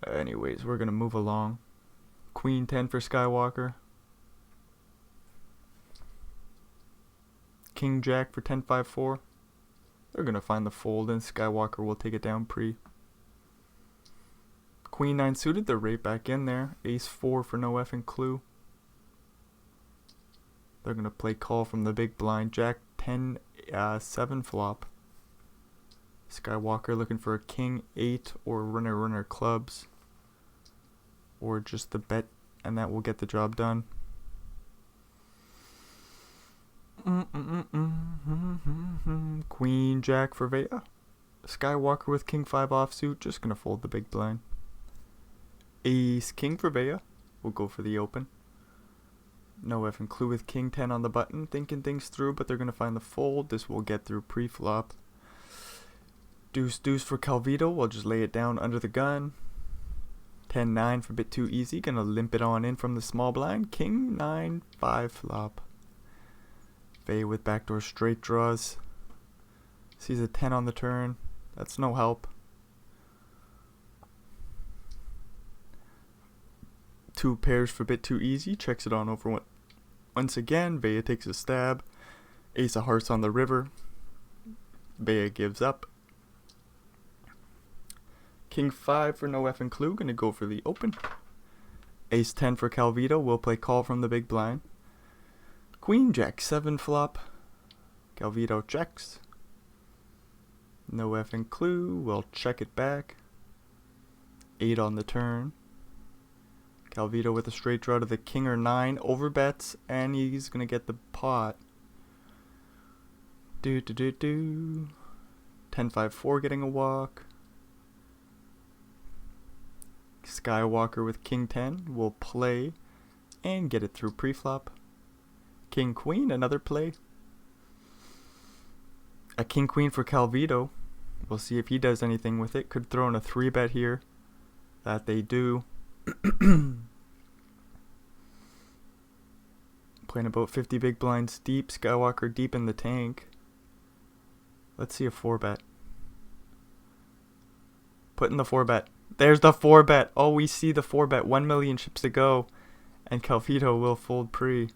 Anyways, we're gonna move along. Queen 10 for Skywalker. King Jack for 10-5-4. They're gonna find the fold and Skywalker will take it down pre. Queen 9 suited, they're right back in there. Ace 4 for no effing clue. They're gonna play call from the big blind. Jack 10-7 flop. Skywalker looking for a king 8 or runner clubs. Or just the bet, and that will get the job done. Queen Jack for Vea. Skywalker with king 5 offsuit, just gonna fold the big blind. Ace king for Vea. We'll go for the open. No effing clue with king 10 on the button, thinking things through, but they're gonna find the fold. This will get through pre-flop. Deuce deuce for Calvito. We'll just lay it down under the gun. 10-9 for a bit too easy. Gonna limp it on in from the small blind. King 9-5 flop. Vea with backdoor straight draws. Sees a 10 on the turn. That's no help. 2 pairs for a bit too easy. Checks it on over once again. Vea takes a stab. Ace of hearts on the river. Vea gives up. King 5 for no effing clue. Gonna go for the open. Ace 10 for Calvito. We'll play call from the big blind. Queen Jack 7 flop. Calvito checks. No effing clue. We'll check it back. 8 on the turn. Calvito with a straight draw to the king or 9. Overbets. And he's gonna get the pot. 10-5-4 getting a walk. Skywalker with king 10 will play and get it through pre-flop. King queen, another play. A king queen for Calvito. We'll see if he does anything with it. Could throw in a 3-bet here. That they do. Playing about 50 big blinds deep. Skywalker deep in the tank. Let's see a 4-bet. Put in the 4-bet. There's the 4-bet. Oh, we see the 4-bet. 1 million chips to go. And Calvito will fold pre.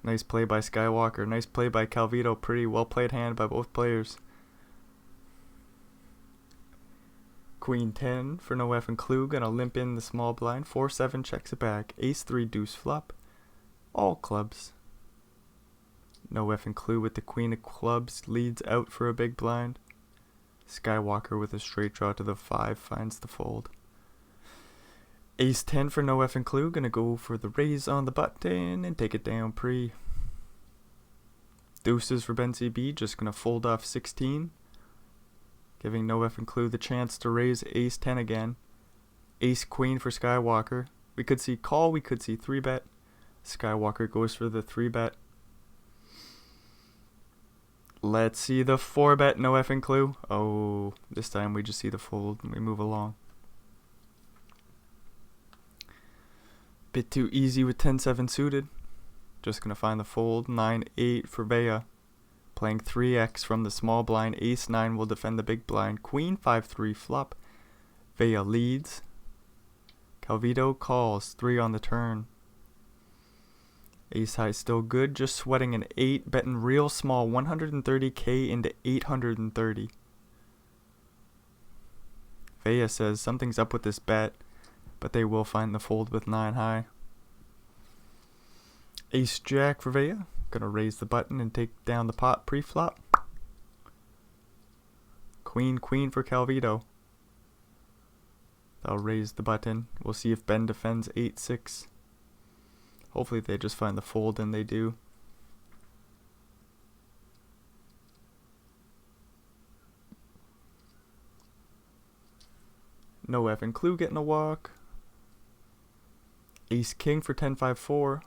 Nice play by Skywalker. Nice play by Calvito. Pretty well played hand by both players. Queen 10 for no effing clue. Gonna limp in the small blind. 4-7 checks it back. Ace 3 deuce flop. All clubs. No effing clue with the queen of clubs. Leads out for a big blind. Skywalker with a straight draw to the 5 finds the fold. Ace 10 for no effing clue. Gonna go for the raise on the button and take it down pre. Deuces for Ben CB. Just gonna fold off 16. Giving no effing clue the chance to raise ace 10 again. Ace queen for Skywalker. We could see call. We could see 3-bet. Skywalker goes for the 3-bet. Let's see the 4-bet. No effing clue. Oh, this time we just see the fold and we move along. Bit too easy with 10-7 suited. Just gonna find the fold. 9-8 for Vea. Playing 3x from the small blind. Ace 9 will defend the big blind. Queen 5-3 flop. Vea leads. Calvito calls 3 on the turn. Ace high still good, just sweating an 8, betting real small, 130k into 830. Vea says something's up with this bet, but they will find the fold with 9 high. Ace jack for Vea, gonna raise the button and take down the pot pre-flop. Queen queen for Calvito. They'll raise the button. We'll see if Ben defends 8-6. Hopefully they just find the fold, and they do. No effing clue getting a walk. Ace king for 10-5-4.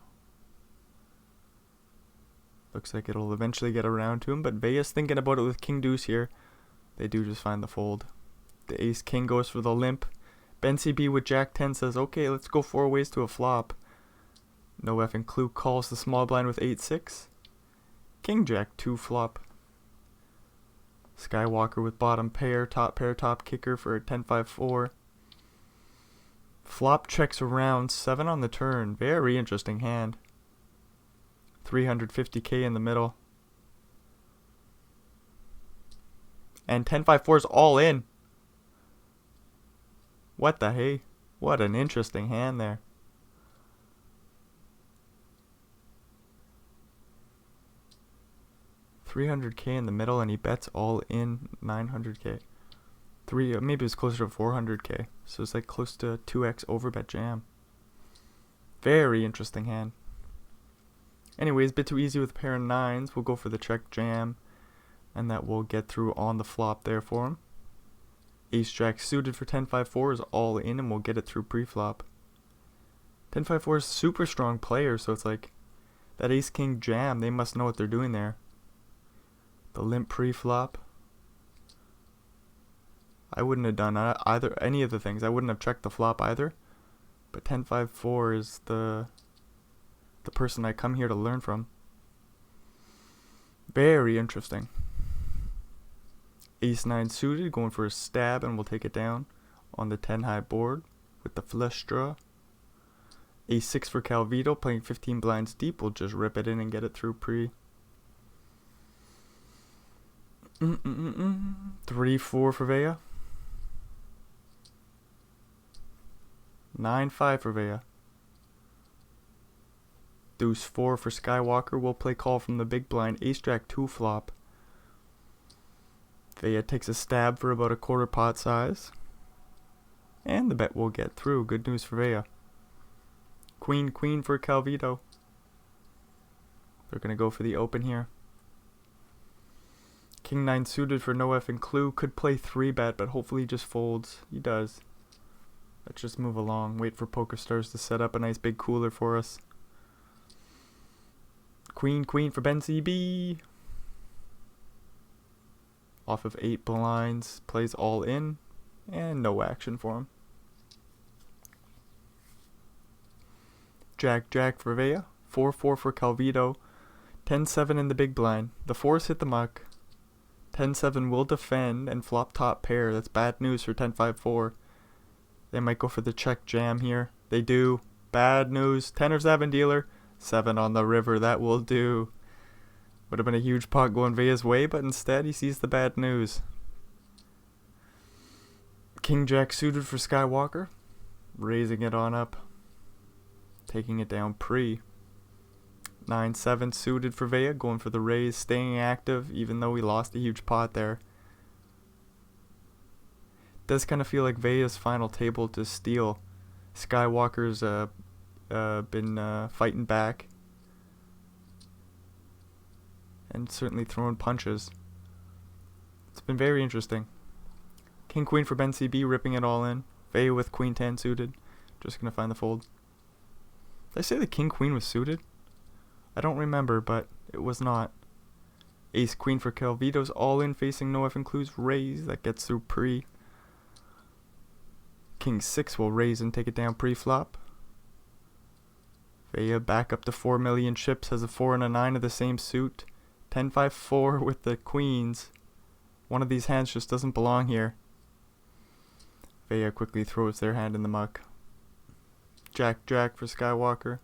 Looks like it'll eventually get around to him, but Vea's thinking about it with king deuce here. They do just find the fold. The ace king goes for the limp. Ben CB with jack 10 says, okay, let's go 4 ways to a flop. No effing clue calls the small blind with 8-6. King jack 2 flop. Skywalker with bottom pair, top kicker for a 10-5-4. Flop checks around, 7 on the turn. Very interesting hand. 350k in the middle. And 10-5-4 is all in. What the hey? What an interesting hand there. $300k in the middle, and he bets all in 900k. Maybe it was closer to 400k. So it's like close to 2x overbet jam. Very interesting hand. Anyways, a bit too easy with a pair of 9s. We'll go for the check jam, and that will get through on the flop there for him. Ace jack suited for 10-5-4 is all in, and we'll get it through pre-flop. 10-5-4 is a super strong player, so it's like that ace king jam, they must know what they're doing there. The limp pre-flop. I wouldn't have done any of the things. I wouldn't have checked the flop either. But 10-5-4 is the person I come here to learn from. Very interesting. Ace 9 suited, going for a stab, and we'll take it down on the 10 high board with the flush draw. Ace 6 for Calvito, playing 15 blinds deep. We'll just rip it in and get it through pre. 3-4 for Vea. 9-5 for Vea. Deuce 4 for Skywalker. We'll play call from the big blind. Ace jack 2 flop. Vea takes a stab for about a quarter pot size. And the bet will get through. Good news for Vea. Queen queen for Calvito. They're going to go for the open here. King 9 suited for no effing clue. Could play 3-bet, but hopefully he just folds. He does. Let's just move along. Wait for PokerStars to set up a nice big cooler for us. Queen queen for Ben CB. Off of 8 blinds. Plays all in. And no action for him. Jack jack for Vea. 4-4 for Calvito. 10-7 in the big blind. The 4s hit the muck. 10-7 will defend and flop top pair. That's bad news for 10-5-4. They might go for the check jam here. They do. Bad news. 10 or 7 dealer. 7 on the river. That will do. Would have been a huge pot going Vea's way, but instead he sees the bad news. King jack suited for Skywalker. Raising it on up. Taking it down pre. 9-7 suited for Vea, going for the raise, staying active, even though we lost a huge pot there. Does kind of feel like Vea's final table to steal. Skywalker's been fighting back. And certainly throwing punches. It's been very interesting. King queen for Ben CB, ripping it all in. Vea with queen 10 suited. Just going to find the fold. Did I say the king queen was suited? I don't remember, but it was not. Ace queen for Calvito's all in, facing no effing clues. Raise, that gets through pre. King 6 will raise and take it down pre-flop. Vea back up to 4 million chips, has a 4 and a 9 of the same suit. 10-5-4 with the queens. One of these hands just doesn't belong here. Vea quickly throws their hand in the muck. Jack Jack for Skywalker.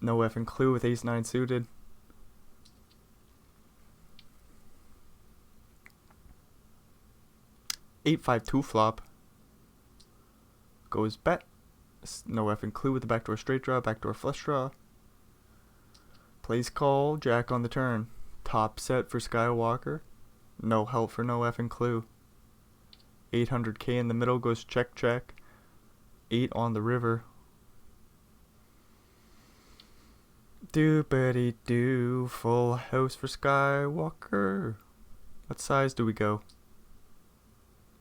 No effing clue with ace 9 suited. Eight 5-2 flop. Goes bet. No effing clue with the backdoor straight draw, backdoor flush draw. Plays call, jack on the turn. Top set for Skywalker. No help for no effing clue. 800k in the middle goes check check. 8 on the river. Doopity doo, full house for Skywalker. What size do we go?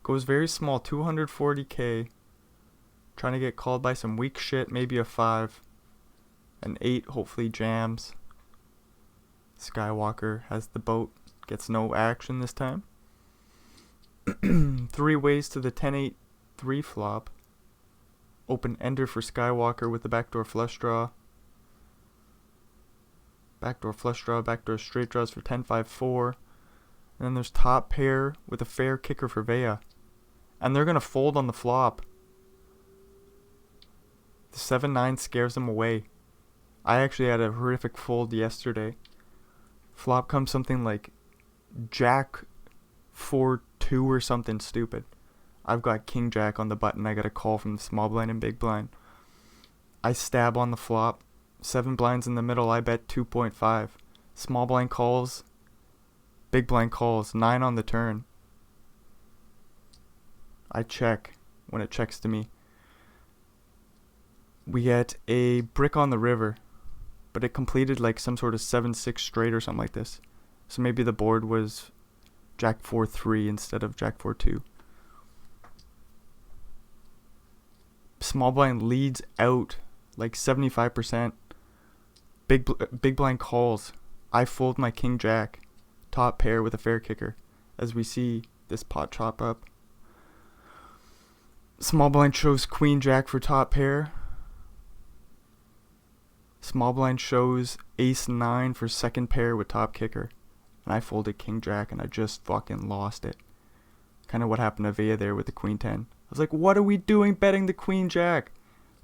Goes very small, 240k. Trying to get called by some weak shit, maybe a 5. An 8 hopefully jams. Skywalker has the boat, gets no action this time. 3 ways to the 10-8 3 flop. Open ender for Skywalker with the backdoor flush draw. Backdoor flush draw, backdoor straight draws for 10-5-4. And then there's top pair with a fair kicker for Vea. And they're going to fold on the flop. The 7-9 scares them away. I actually had a horrific fold yesterday. Flop comes something like Jack 4-2 or something stupid. I've got King Jack on the button. I got a call from the small blind and big blind. I stab on the flop. 7 blinds in the middle. I bet 2.5. Small blind calls. Big blind calls. 9 on the turn. I check when it checks to me. We get a brick on the river, but it completed like some sort of 7-6 straight or something like this. So maybe the board was Jack 4-3 instead of Jack 4-2. Small blind leads out like 75%. Big blind calls. I fold my King Jack, top pair with a fair kicker, as we see this pot chop up. Small blind shows Queen Jack for top pair. Small blind shows ace 9 for second pair with top kicker. And I folded King Jack and I just fucking lost it. Kind of what happened to Vea there with the Queen 10. I was like, what are we doing betting the Queen Jack?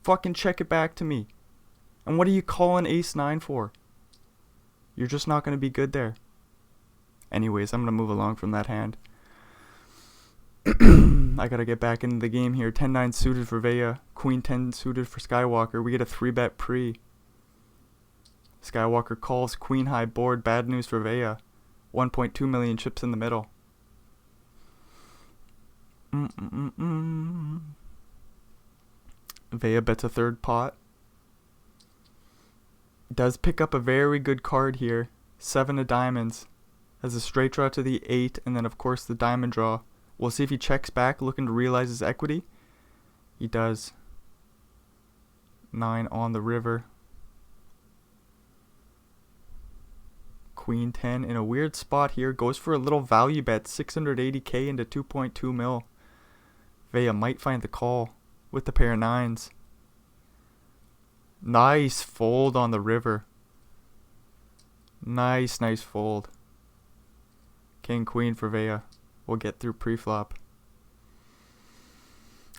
Fucking check it back to me. And what are you calling ace 9 for? You're just not going to be good there. Anyways, I'm going to move along from that hand. I got to get back into the game here. 10-9 suited for Vea. Queen 10 suited for Skywalker. We get a 3-bet pre. Skywalker calls queen high board. Bad news for Vea. 1.2 million chips in the middle. Vea bets a third pot. Does pick up a very good card here. 7 of diamonds. Has a straight draw to the 8 and then of course the diamond draw. We'll see if he checks back looking to realize his equity. He does. 9 on the river. Queen 10 in a weird spot here. Goes for a little value bet. 680k into 2.2 mil. Vea might find the call with the pair of 9s. Nice fold on the river. Nice fold. King Queen for Vea. We'll get through pre-flop.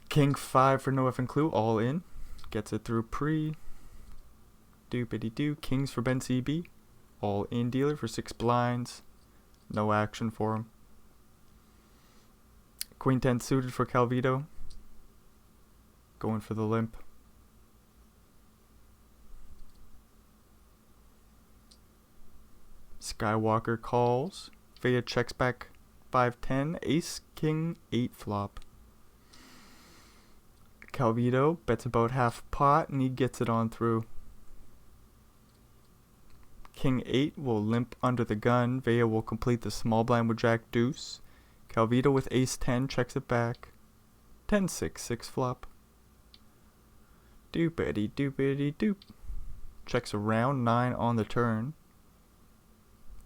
King 5 for no effing clue. All in. Gets it through pre. Doopity doo. Kings for Ben CB. All in dealer for 6 blinds. No action for him. Queen 10 suited for Calvito. Going for the limp. Skywalker calls. Vea checks back 5-10. Ace King 8 flop. Calvito bets about half pot and he gets it on through. King 8 will limp under the gun. Vea will complete the small blind with Jack Deuce. Calvito with ace 10 checks it back. 10-6 6 flop. Doopity doopity doop. Checks around 9 on the turn.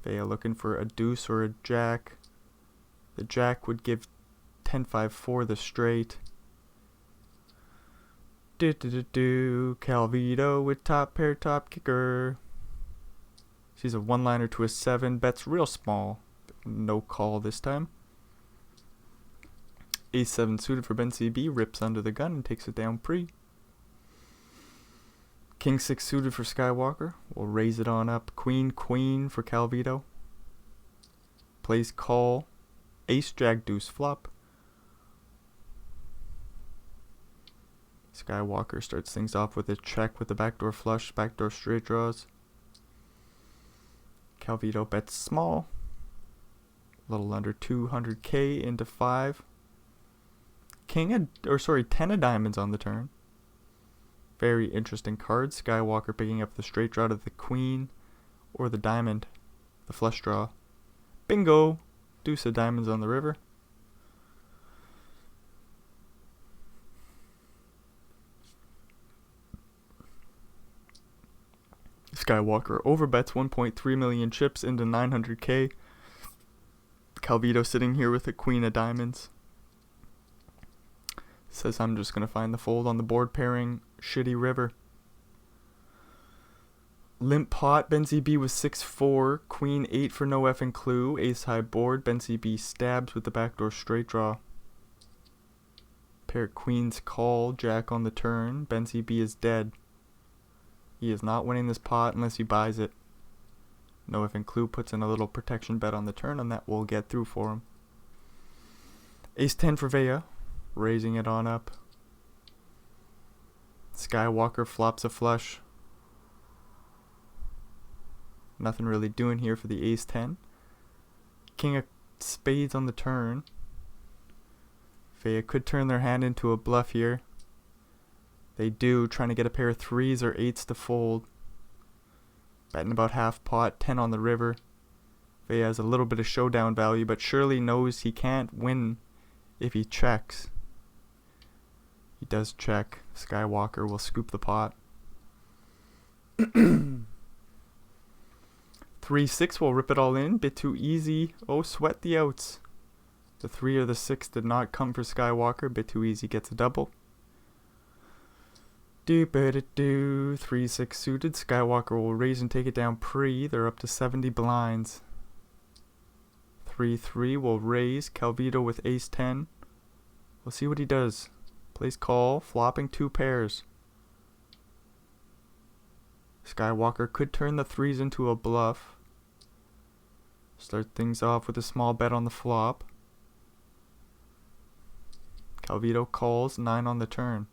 Vea looking for a deuce or a jack. The jack would give 10-5-4 the straight. Calvito with top pair, top kicker. She's a one-liner to a 7. Bets real small. No call this time. Ace 7 suited for Ben CB, rips under the gun and takes it down pre. King 6 suited for Skywalker, we'll raise it on up. Queen for Calvito. Plays call. Ace Jack Deuce flop. Skywalker starts things off with a check with the backdoor flush, backdoor straight draws. Calvito bets small. A little under 200k into 5. 10 of diamonds on the turn. Very interesting card. Skywalker picking up the straight draw to the queen or the diamond, the flush draw. Bingo! Deuce of diamonds on the river. Skywalker overbets 1.3 million chips into 900k. Calvito sitting here with a queen of diamonds. Says I'm just going to find the fold on the board pairing. Shitty river. Limp pot. Ben CB with 6-4. Queen 8 for no effing clue. Ace high board. Ben CB stabs with the backdoor straight draw. Pair queens call. Jack on the turn. Ben CB is dead. He is not winning this pot unless he buys it. No effing clue puts in a little protection bet on the turn, and that will get through for him. Ace 10 for Vea, raising it on up. Skywalker flops a flush. Nothing really doing here for the Ace 10. King of spades on the turn. Vea could turn their hand into a bluff here. They do, trying to get a pair of 3s or 8s to fold. Betting about half pot, 10 on the river. Vea has a little bit of showdown value, but surely knows he can't win if he checks. He does check. Skywalker will scoop the pot. 3-6 will rip it all in. Bit too easy. Oh, sweat the outs. The 3 or the 6 did not come for Skywalker. Bit too easy gets a double. 3-6 suited. Skywalker will raise and take it down pre. They're up to 70 blinds. 3-3 will raise. Calvito with Ace 10. We'll see what he does. Plays call, flopping 2 pairs. Skywalker could turn the 3s into a bluff. Start things off with a small bet on the flop. Calvito calls, 9 on the turn.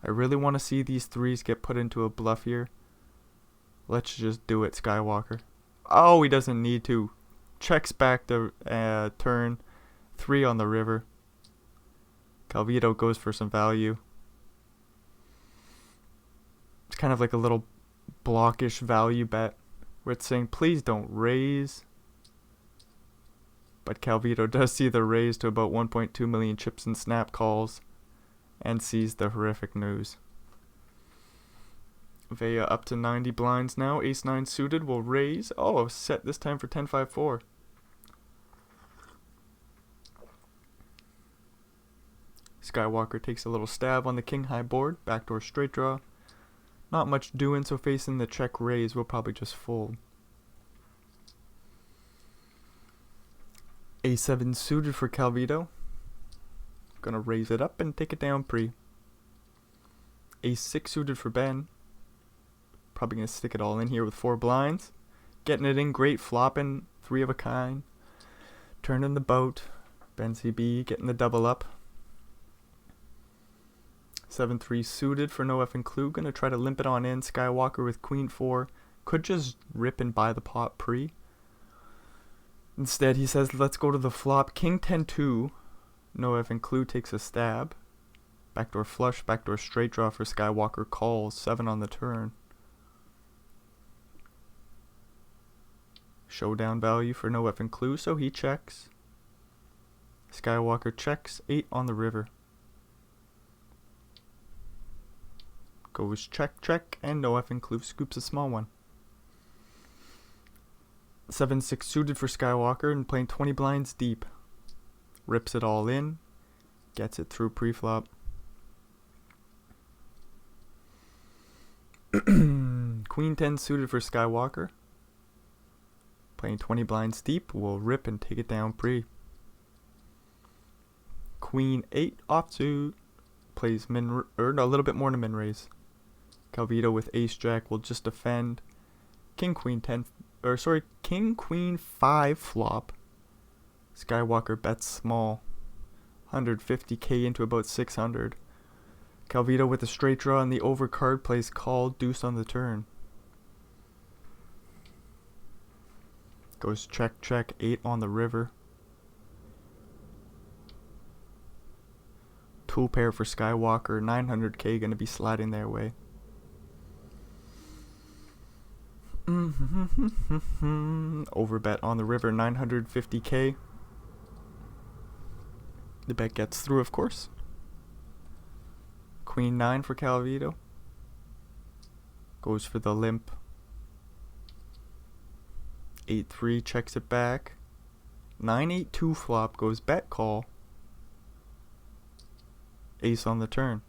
I really want to see these 3s get put into a bluff here. Let's just do it, Skywalker. Oh, he doesn't need to. Checks back the turn. 3 on the river. Calvito goes for some value. It's kind of like a little blockish value bet where it's saying please don't raise. But Calvito does see the raise to about 1.2 million chips and snap calls and sees the horrific news. Vea up to 90 blinds now. Ace 9 suited will raise. Oh, set this time for 10-5-4. Skywalker takes a little stab on the king high board. Backdoor straight draw. Not much doing, so facing the check raise, we'll probably just fold. A7 suited for Calvito. Gonna raise it up and take it down pre. A6 suited for Ben. Probably gonna stick it all in here with 4 blinds. Getting it in great, flopping, 3 of a kind. Turning the boat. Ben CB getting the double up. 7-3 suited for no effing clue. Gonna try to limp it on in. Skywalker with Queen 4. Could just rip and buy the pot pre. Instead, he says, let's go to the flop. King 10-2. No effing clue takes a stab. Backdoor flush, backdoor straight draw for Skywalker. Calls. 7 on the turn. Showdown value for no effing clue, so he checks. Skywalker checks. 8 on the river. Goes check, check, and no effing clue scoops a small one. 7-6 suited for Skywalker and playing 20 blinds deep. Rips it all in. Gets it through pre-flop. Queen 10 suited for Skywalker. Playing 20 blinds deep, we'll rip and take it down pre. Queen 8 offsuit. Plays a little bit more to min raise. Calvito with ace jack will just defend. King queen 5 flop. Skywalker bets small. 150k into about 600. Calvito with a straight draw and the overcard plays call, deuce on the turn. Goes check check, 8 on the river. Tool pair for Skywalker, 900k gonna be sliding their way. Overbet on the river, 950k. The bet gets through, of course. Queen 9 for Calvito. Goes for the limp. 8-3 checks it back. 9-8-2 flop goes bet call. Ace on the turn.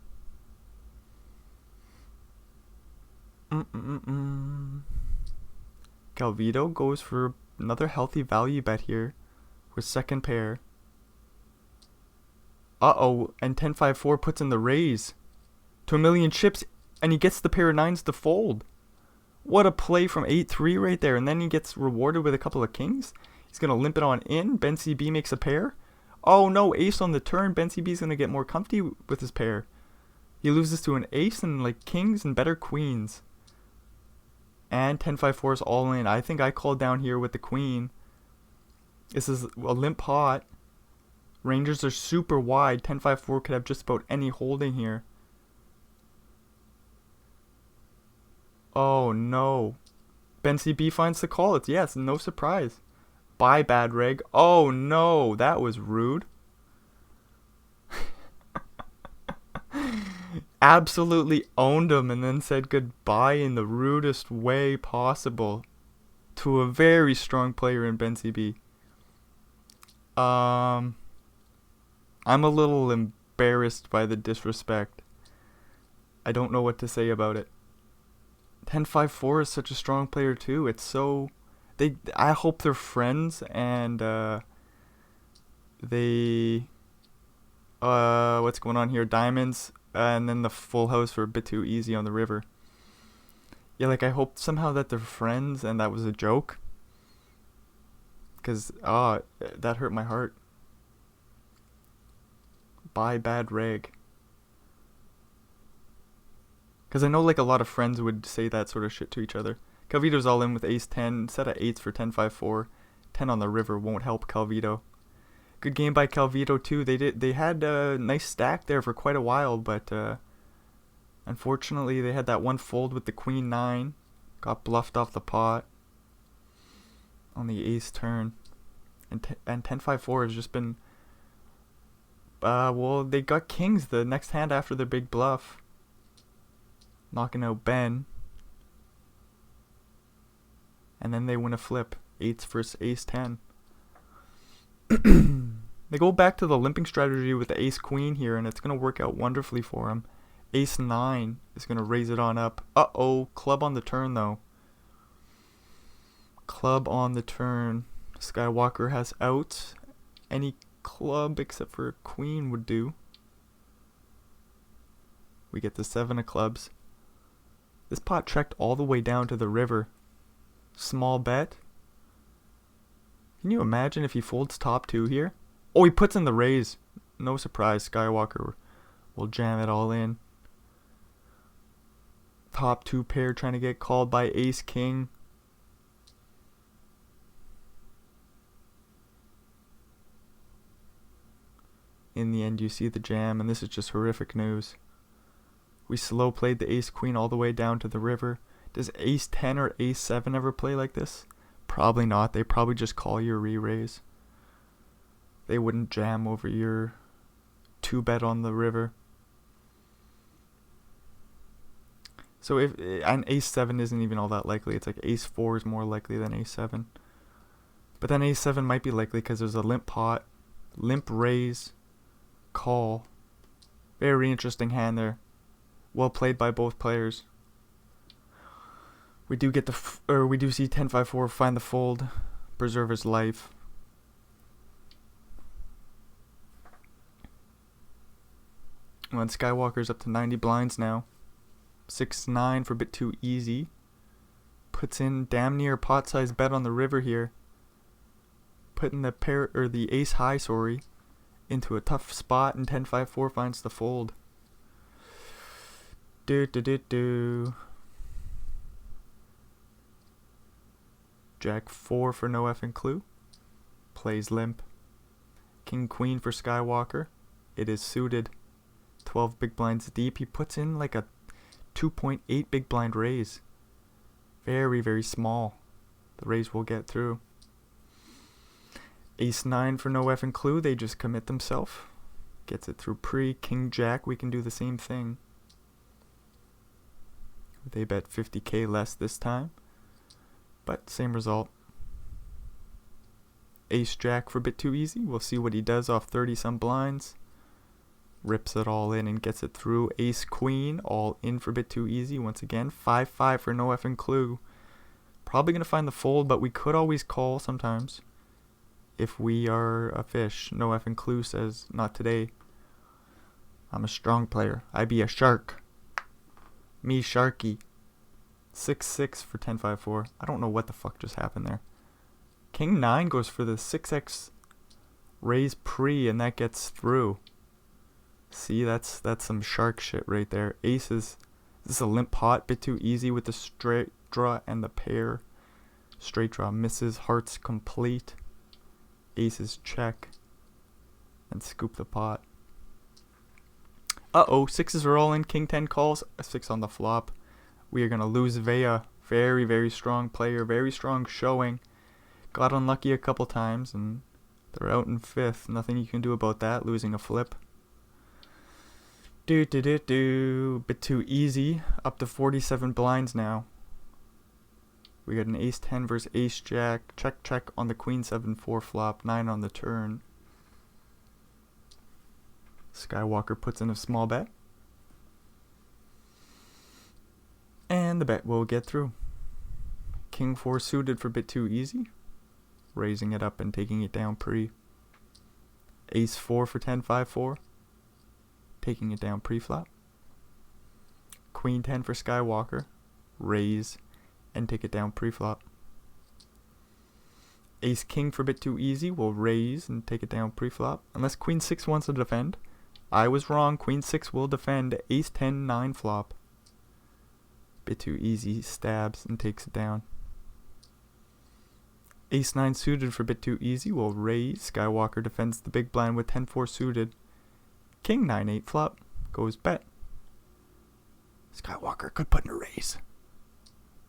Calvito goes for another healthy value bet here with second pair. Uh-oh, and 10-5-4 puts in the raise to 1,000,000 chips, and he gets the pair of 9s to fold. What a play from 8-3 right there, and then he gets rewarded with a couple of kings. He's going to limp it on in. Ben CB makes a pair. Oh no, ace on the turn. Ben CB is going to get more comfy with his pair. He loses to an ace and like kings and better queens. And 10-5-4 is all in. I think I called down here with the queen. This is a limp pot. Rangers are super wide. 10-5-4 could have just about any holding here. Oh no. Ben CB finds the call. It's yes, no surprise. Bye, bad reg. Oh no, that was rude. Absolutely owned him and then said goodbye in the rudest way possible to a very strong player in Ben CB. I'm a little embarrassed by the disrespect. I don't know what to say about it. 10-5-4 is such a strong player too. It's so I hope they're friends and they what's going on here? Diamonds and then the full house for a bit too easy on the river. Yeah, like I hope somehow that they're friends and that was a joke. Cause that hurt my heart. Bye, bad reg. Because I know like a lot of friends would say that sort of shit to each other. Calvito's all in with ace 10. Set of 8s for 10-5-4. 10 on the river won't help Calvito. Good game by Calvito too. They had a nice stack there for quite a while, but unfortunately they had that one fold with the queen 9. Got bluffed off the pot on the ace turn. And 10-5-4 has just been well, they got kings the next hand after their big bluff. Knocking out Ben. And then they win a flip. 8s versus ace 10. They go back to the limping strategy with the ace queen here, and it's going to work out wonderfully for him. Ace 9 is going to raise it on up. Uh-oh, club on the turn though. Club on the turn. Skywalker has outs. Any club except for a queen would do. We get the 7 of clubs. This pot trekked all the way down to the river. Small bet. Can you imagine if he folds top 2 here? Oh, he puts in the raise. No surprise, Skywalker will jam it all in. Top 2 pair trying to get called by ace king. In the end, you see the jam, and this is just horrific news. We slow played the ace queen all the way down to the river. Does ace 10 or ace 7 ever play like this? Probably not. They probably just call your re-raise. They wouldn't jam over your 2-bet on the river. So if and ace 7 isn't even all that likely. It's like ace 4 is more likely than ace 7. But then ace 7 might be likely because there's a limp pot, limp raise, call. Very interesting hand there. Well played by both players. We do get we do see 10-5-4 find the fold. preserve his life. When Skywalker's up to 90 blinds now. 6-9 for a bit too easy. Puts in damn near pot-sized bet on the river here. Putting the pair or the ace high, sorry, into a tough spot, and 10-5-4 finds the fold. Jack 4 for no effing clue. Plays limp. King Queen for Skywalker. It is suited. 12 big blinds deep. He puts in like a 2.8 big blind raise. Very, very small. The raise will get through. Ace 9 for no effing clue. They just commit themselves. Gets it through pre. King Jack. We can do the same thing. They bet 50k less this time. But same result. Ace Jack for a bit too easy. We'll see what he does off 30 some blinds. Rips it all in and gets it through. Ace Queen all in for a bit too easy once again. 5-5 for no effing clue. Probably going to find the fold, but we could always call sometimes. If we are a fish. No effing clue says not today. I'm a strong player. I be a shark. Me sharky. 6-6 for 10-5-4. I don't know what the fuck just happened there. King 9 goes for the 6x raise pre, and that gets through. See, that's some shark shit right there. Aces. This is a limp pot. Bit too easy with the straight draw and the pair. Straight draw misses. Hearts complete. Aces check. And scoop the pot. Uh-oh. Sixes are all in. King 10 calls. A 6 on the flop. We are going to lose Vea. Very, very strong player. Very strong showing. Got unlucky a couple times, and they're out in 5th. Nothing you can do about that. Losing a flip. Bit too easy. Up to 47 blinds now. We got an ace 10 versus ace jack. Check, check on the queen 7-4 flop. 9 on the turn. Skywalker puts in a small bet. And the bet will get through. King 4 suited for a bit too easy. Raising it up and taking it down pre. Ace 4 for 10-5-4. Taking it down pre-flop. Queen 10 for Skywalker. Raise and take it down pre-flop. Ace King for a bit too easy. Will raise and take it down pre-flop. Unless Queen 6 wants to defend. I was wrong. Queen 6 will defend. Ace 10 9 flop. Bit too easy. Stabs and takes it down. Ace 9 suited for a bit too easy. Will raise. Skywalker defends the big blind with 10-4 suited. King 9-8 flop. Goes bet. Skywalker could put in a raise.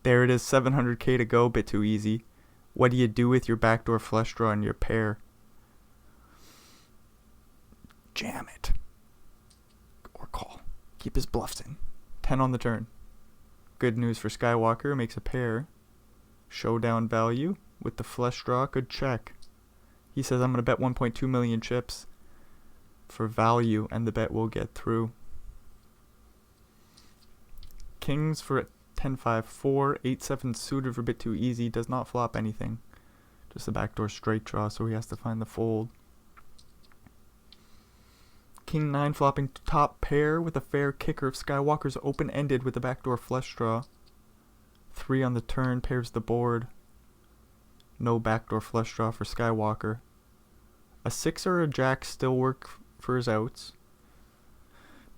There it is. 700k to go. Bit too easy. What do you do with your backdoor flush draw and your pair? Jam it. Or call. Keep his bluffs in. 10 on the turn. Good news for Skywalker. Makes a pair. Showdown value. With the flush draw. Good check. He says I'm going to bet 1.2 million chips. For value, and the bet will get through. Kings for 10-5-4, 8-7 suited for a bit too easy, does not flop anything. Just a backdoor straight draw, so he has to find the fold. King 9 flopping top pair with a fair kicker. If Skywalker's open-ended with the backdoor flush draw. 3 on the turn, pairs the board. No backdoor flush draw for Skywalker. A 6 or a jack still work for his outs.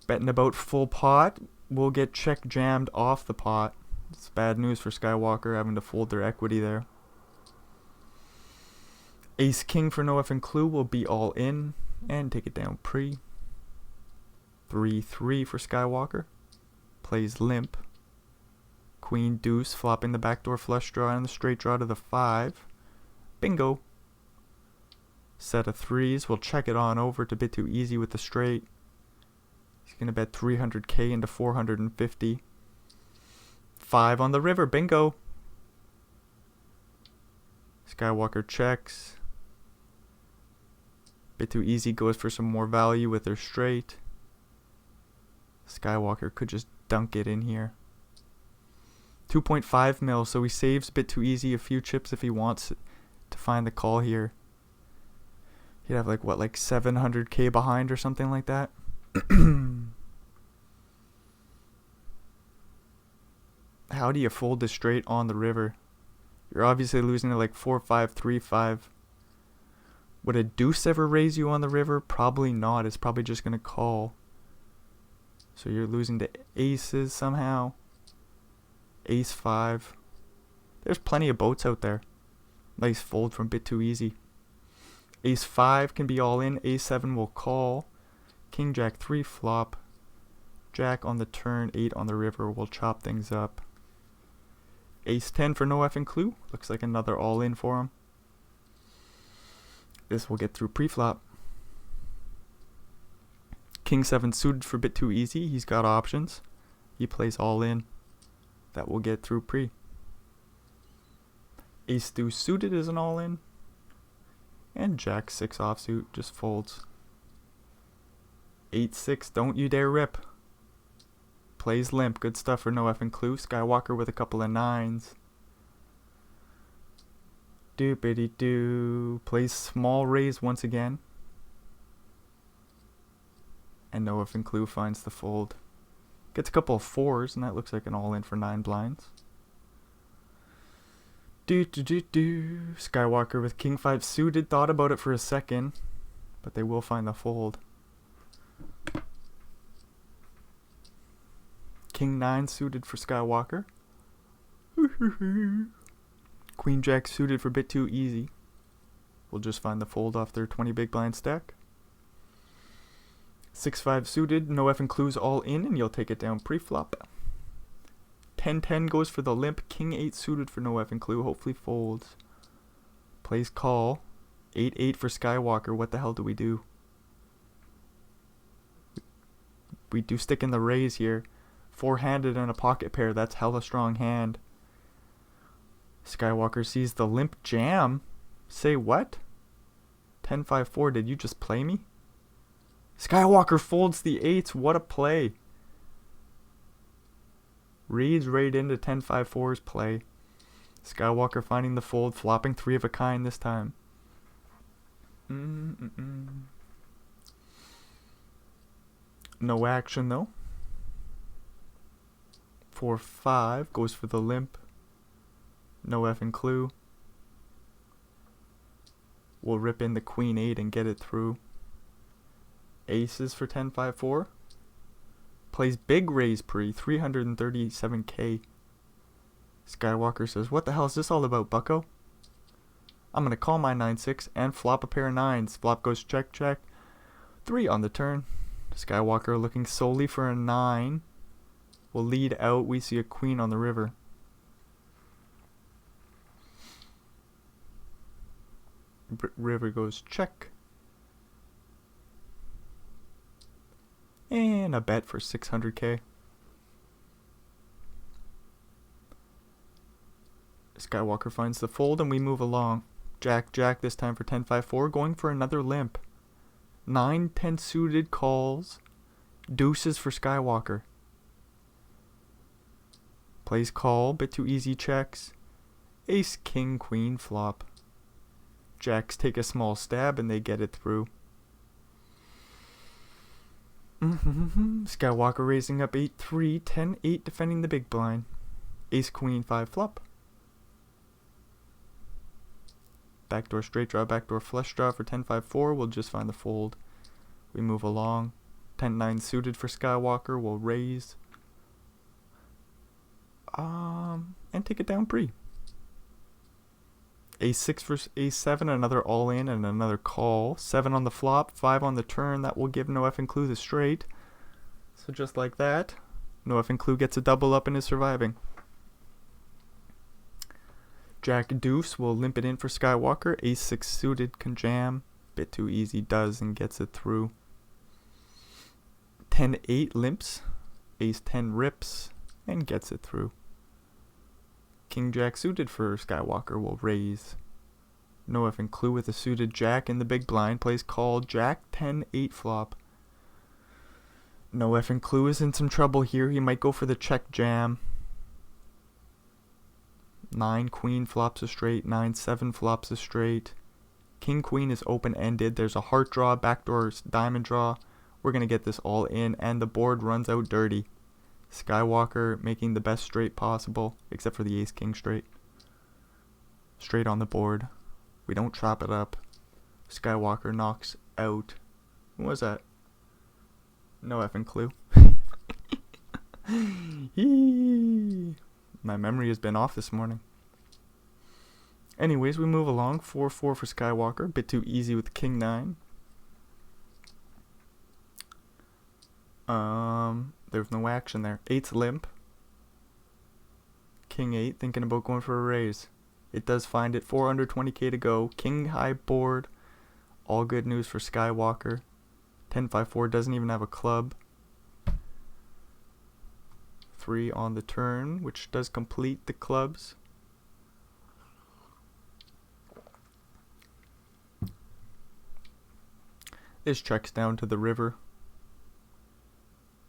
Betting about full pot. Will get check jammed off the pot. It's bad news for Skywalker having to fold their equity there. Ace King for no effing clue will be all in and take it down pre. 3-3 for Skywalker. Plays limp. Queen deuce flopping the backdoor flush draw and the straight draw to the 5. Bingo. Set of 3s. We'll check it on over to bit too easy with the straight. He's going to bet 300k into 450. 5 on the river. Bingo. Skywalker checks. Bit too easy goes for some more value with their straight. Skywalker could just dunk it in here. 2.5 mil, so he saves bit too easy a few chips if he wants to find the call here. He'd have like 700k behind or something like that. How do you fold this straight on the river? You're obviously losing to like 4-5, 3-5. Would a deuce ever raise you on the river? Probably not. It's probably just going to call. So you're losing to aces somehow. Ace 5. There's plenty of boats out there. Nice fold from bit too easy. Ace 5 can be all in. Ace 7 will call. King Jack 3 flop. Jack on the turn. 8 on the river will chop things up. Ace 10 for no effing clue. Looks like another all in for him. This will get through pre-flop. King 7 suited for bit too easy. He's got options. He plays all in. That will get through pre. Ace deuce suited is an all in. And Jack 6 offsuit just folds. 8-6, don't you dare rip. Plays limp, good stuff for no effing clue. Skywalker with a couple of 9s. Doopity doo. Plays small raise once again. And no effing clue finds the fold. Gets a couple of 4s, and that looks like an all in for 9 blinds. Skywalker with King 5 suited. Thought about it for a second, but they will find the fold. King 9 suited for Skywalker. Queen Jack suited for bit too easy. We'll just find the fold off their 20 big blind stack. 6-5 suited, no effing clues all in, and you'll take it down pre-flop. 10-10 goes for the limp. King 8 suited for no effing clue. Hopefully folds. Plays call. 8-8 for Skywalker. What the hell do we do? We do stick in the raise here. 4-handed and a pocket pair. That's hella strong hand. Skywalker sees the limp jam. Say what? 10-5-4. Did you just play me? Skywalker folds the 8s. What a play. Reads right into 10-5-4's play. Skywalker finding the fold. Flopping 3 of a kind this time. No action though. 4-5 goes for the limp. No effing clue. We'll rip in the Queen 8 and get it through. Aces for 10-5-4. Plays big raise pre, 337k. Skywalker says, what the hell is this all about, bucko? I'm going to call my 9-6 and flop a pair of 9s. Flop goes check, check. 3 on the turn. Skywalker looking solely for a 9. Will lead out. We see a queen on the river. River goes check. And a bet for 600k. Skywalker finds the fold and we move along. Jack, Jack this time for 10-5-4. Going for another limp. 9-10 suited calls. Deuces for Skywalker. Plays call. Bit too easy checks. Ace, king, queen flop. Jacks take a small stab and they get it through. Skywalker raising up 8-3, 10-8 defending the big blind. Ace queen 5 flop. Backdoor straight draw, backdoor flush draw for 10-5-4. We'll just find the fold. We move along. 10-9 suited for Skywalker. We'll raise. And take it down pre. A6 for A7, another all in and another call. 7 on the flop, 5 on the turn. That will give no effing clue the straight. So just like that, no effing clue gets a double up and is surviving. Jack deuce will limp it in for Skywalker. A6 suited can jam. Bit too easy, does and gets it through. 10-8 limps. Ace 10 rips and gets it through. King Jack suited for Skywalker will raise. No effing clue with a suited Jack in the big blind. Plays call. Jack 10-8 flop. No effing clue is in some trouble here. He might go for the check jam. 9 queen flops a straight. 9 7 flops a straight. King queen is open-ended. There's a heart draw, backdoor diamond draw. We're going to get this all in, and the board runs out dirty. Skywalker making the best straight possible, except for the ace-king straight. Straight on the board. We don't chop it up. Skywalker knocks out. What was that? No effing clue. My memory has been off this morning. Anyways, we move along. 4-4 for Skywalker. A bit too easy with King 9. There's no action there. 8's limp. King 8 thinking about going for a raise. It does find it. 420k to go. King high board. All good news for Skywalker. 10-5-4 doesn't even have a club. 3 on the turn, which does complete the clubs. This checks down to the river.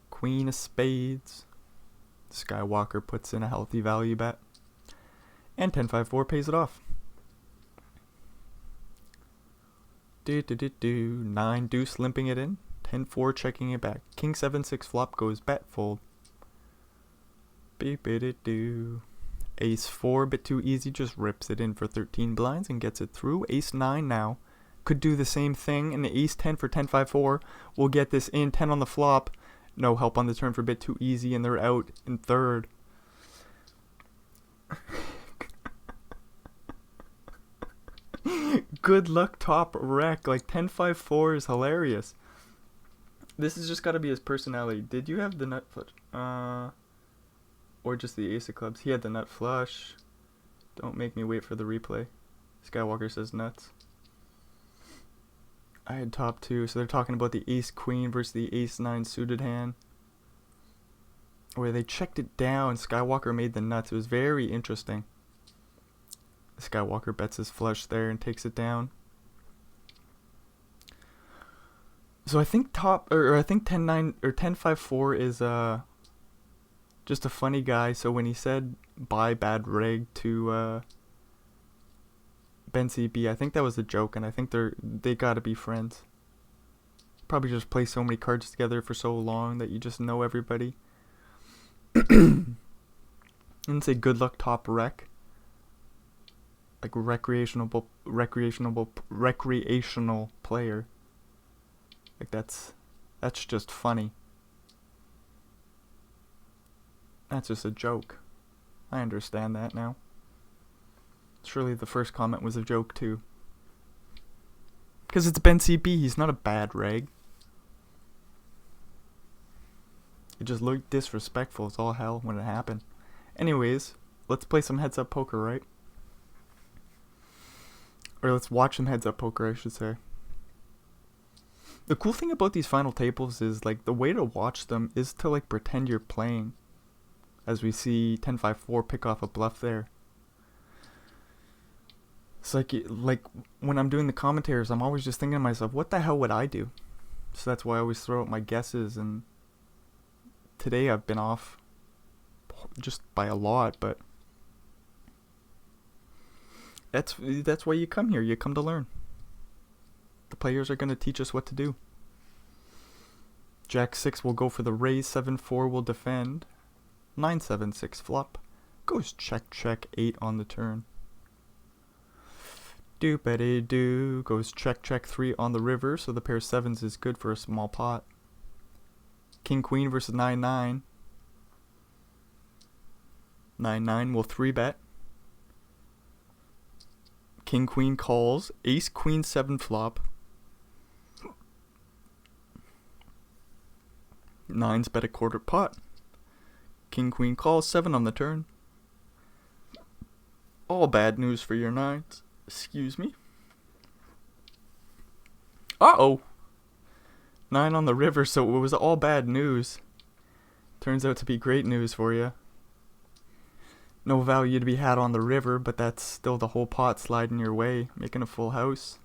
Queen of spades. Skywalker puts in a healthy value bet. And 10-5-4 pays it off. 9 deuce limping it in. 10-4 checking it back. King 7-6 flop goes bet fold. Ace 4 bit too easy, just rips it in for 13 blinds and gets it through. Ace 9 now could do the same thing, and the ace 10 for 10-5-4 will get this in. 10 on the flop. No help on the turn for bit too easy, and they're out in third. Good luck top wreck. Like 10-5-4 is hilarious. This has just got to be his personality. Did you have the nut flush? Or just the ace of clubs? He had the nut flush. Don't make me wait for the replay. Skywalker says nuts. I had top 2, so they're talking about the ace queen versus the ace 9 suited hand, where they checked it down. Skywalker made the nuts. It was very interesting. Skywalker bets his flush there and takes it down. So I think I think 10-9 or 10-5-4 is just a funny guy. So when he said buy bad reg to Ben CB, I think that was a joke, and I think they gotta be friends. Probably just play so many cards together for so long that you just know everybody. And say good luck top rec. Like recreational player. Like that's just funny. That's just a joke. I understand that now. Surely the first comment was a joke too. Because it's Ben CB, he's not a bad reg. It just looked disrespectful as all hell when it happened. Anyways, let's play some heads up poker, right? Or let's watch some heads up poker, I should say. The cool thing about these final tables is, like, the way to watch them is to, like, pretend you're playing. As we see 10-5-4 pick off a bluff there. It's like when I'm doing the commentaries, I'm always just thinking to myself, what the hell would I do? So that's why I always throw out my guesses, and today I've been off just by a lot, but that's why you come here. You come to learn. The players are going to teach us what to do. Jack 6 will go for the raise. 7-4 will defend. 9-7-6 flop. Goes check 8 on the turn. Doop-a-dee-doo. Goes check 3 on the river, so the pair of 7s is good for a small pot. King Queen versus 9-9. 9-9 will 3-bet. King Queen calls. Ace Queen 7 flop. 9s bet a quarter pot. King Queen calls. 7 on the turn. All bad news for your 9s. Excuse me. Uh-oh. 9 on the river, so it was all bad news. Turns out to be great news for you. No value to be had on the river, but that's still the whole pot sliding your way, making a full house.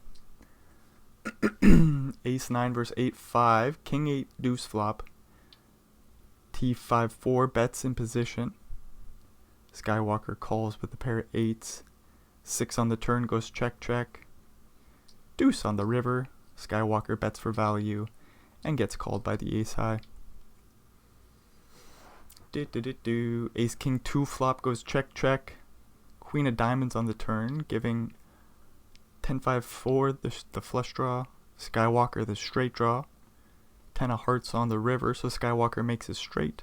Ace 9 versus 8-5. King 8 deuce flop. T5-4 bets in position. Skywalker calls with a pair of 8s. 6 on the turn goes check check. Deuce on the river. Skywalker bets for value and gets called by the ace high. Ace king 2 flop goes check check. Queen of diamonds on the turn, giving 10-5-4 the flush draw. Skywalker the straight draw. 10 of hearts on the river, so Skywalker makes it straight.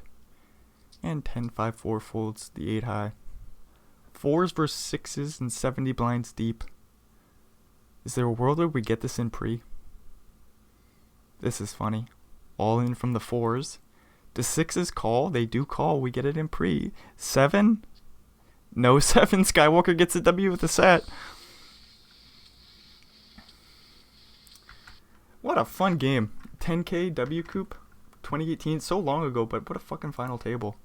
And 10-5-4 folds the 8 high. 4s versus 6s and 70 blinds deep. Is there a world where we get this in pre? This is funny. All in from the 4s. The 6s call? They do call. We get it in pre. 7? No 7. Skywalker gets a W with the set. What a fun game. 10K WCOOP 2018. So long ago, but what a fucking final table.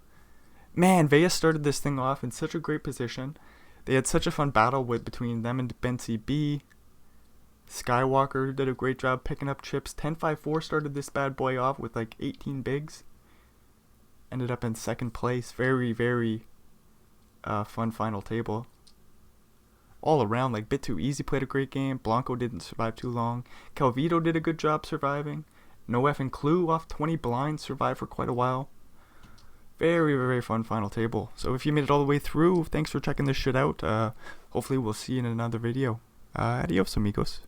Man, Vegas started this thing off in such a great position. They had such a fun battle between them and Bency B. Skywalker did a great job picking up chips. 10-5-4 started this bad boy off with like 18 bigs. Ended up in second place. Very, very fun final table. All around, like Bit Too Easy played a great game. Blanco didn't survive too long. Calvito did a good job surviving. No effing Clue off 20 blinds survived for quite a while. Very, very fun final table. So if you made it all the way through, thanks for checking this shit out. Hopefully we'll see you in another video. Adios, amigos.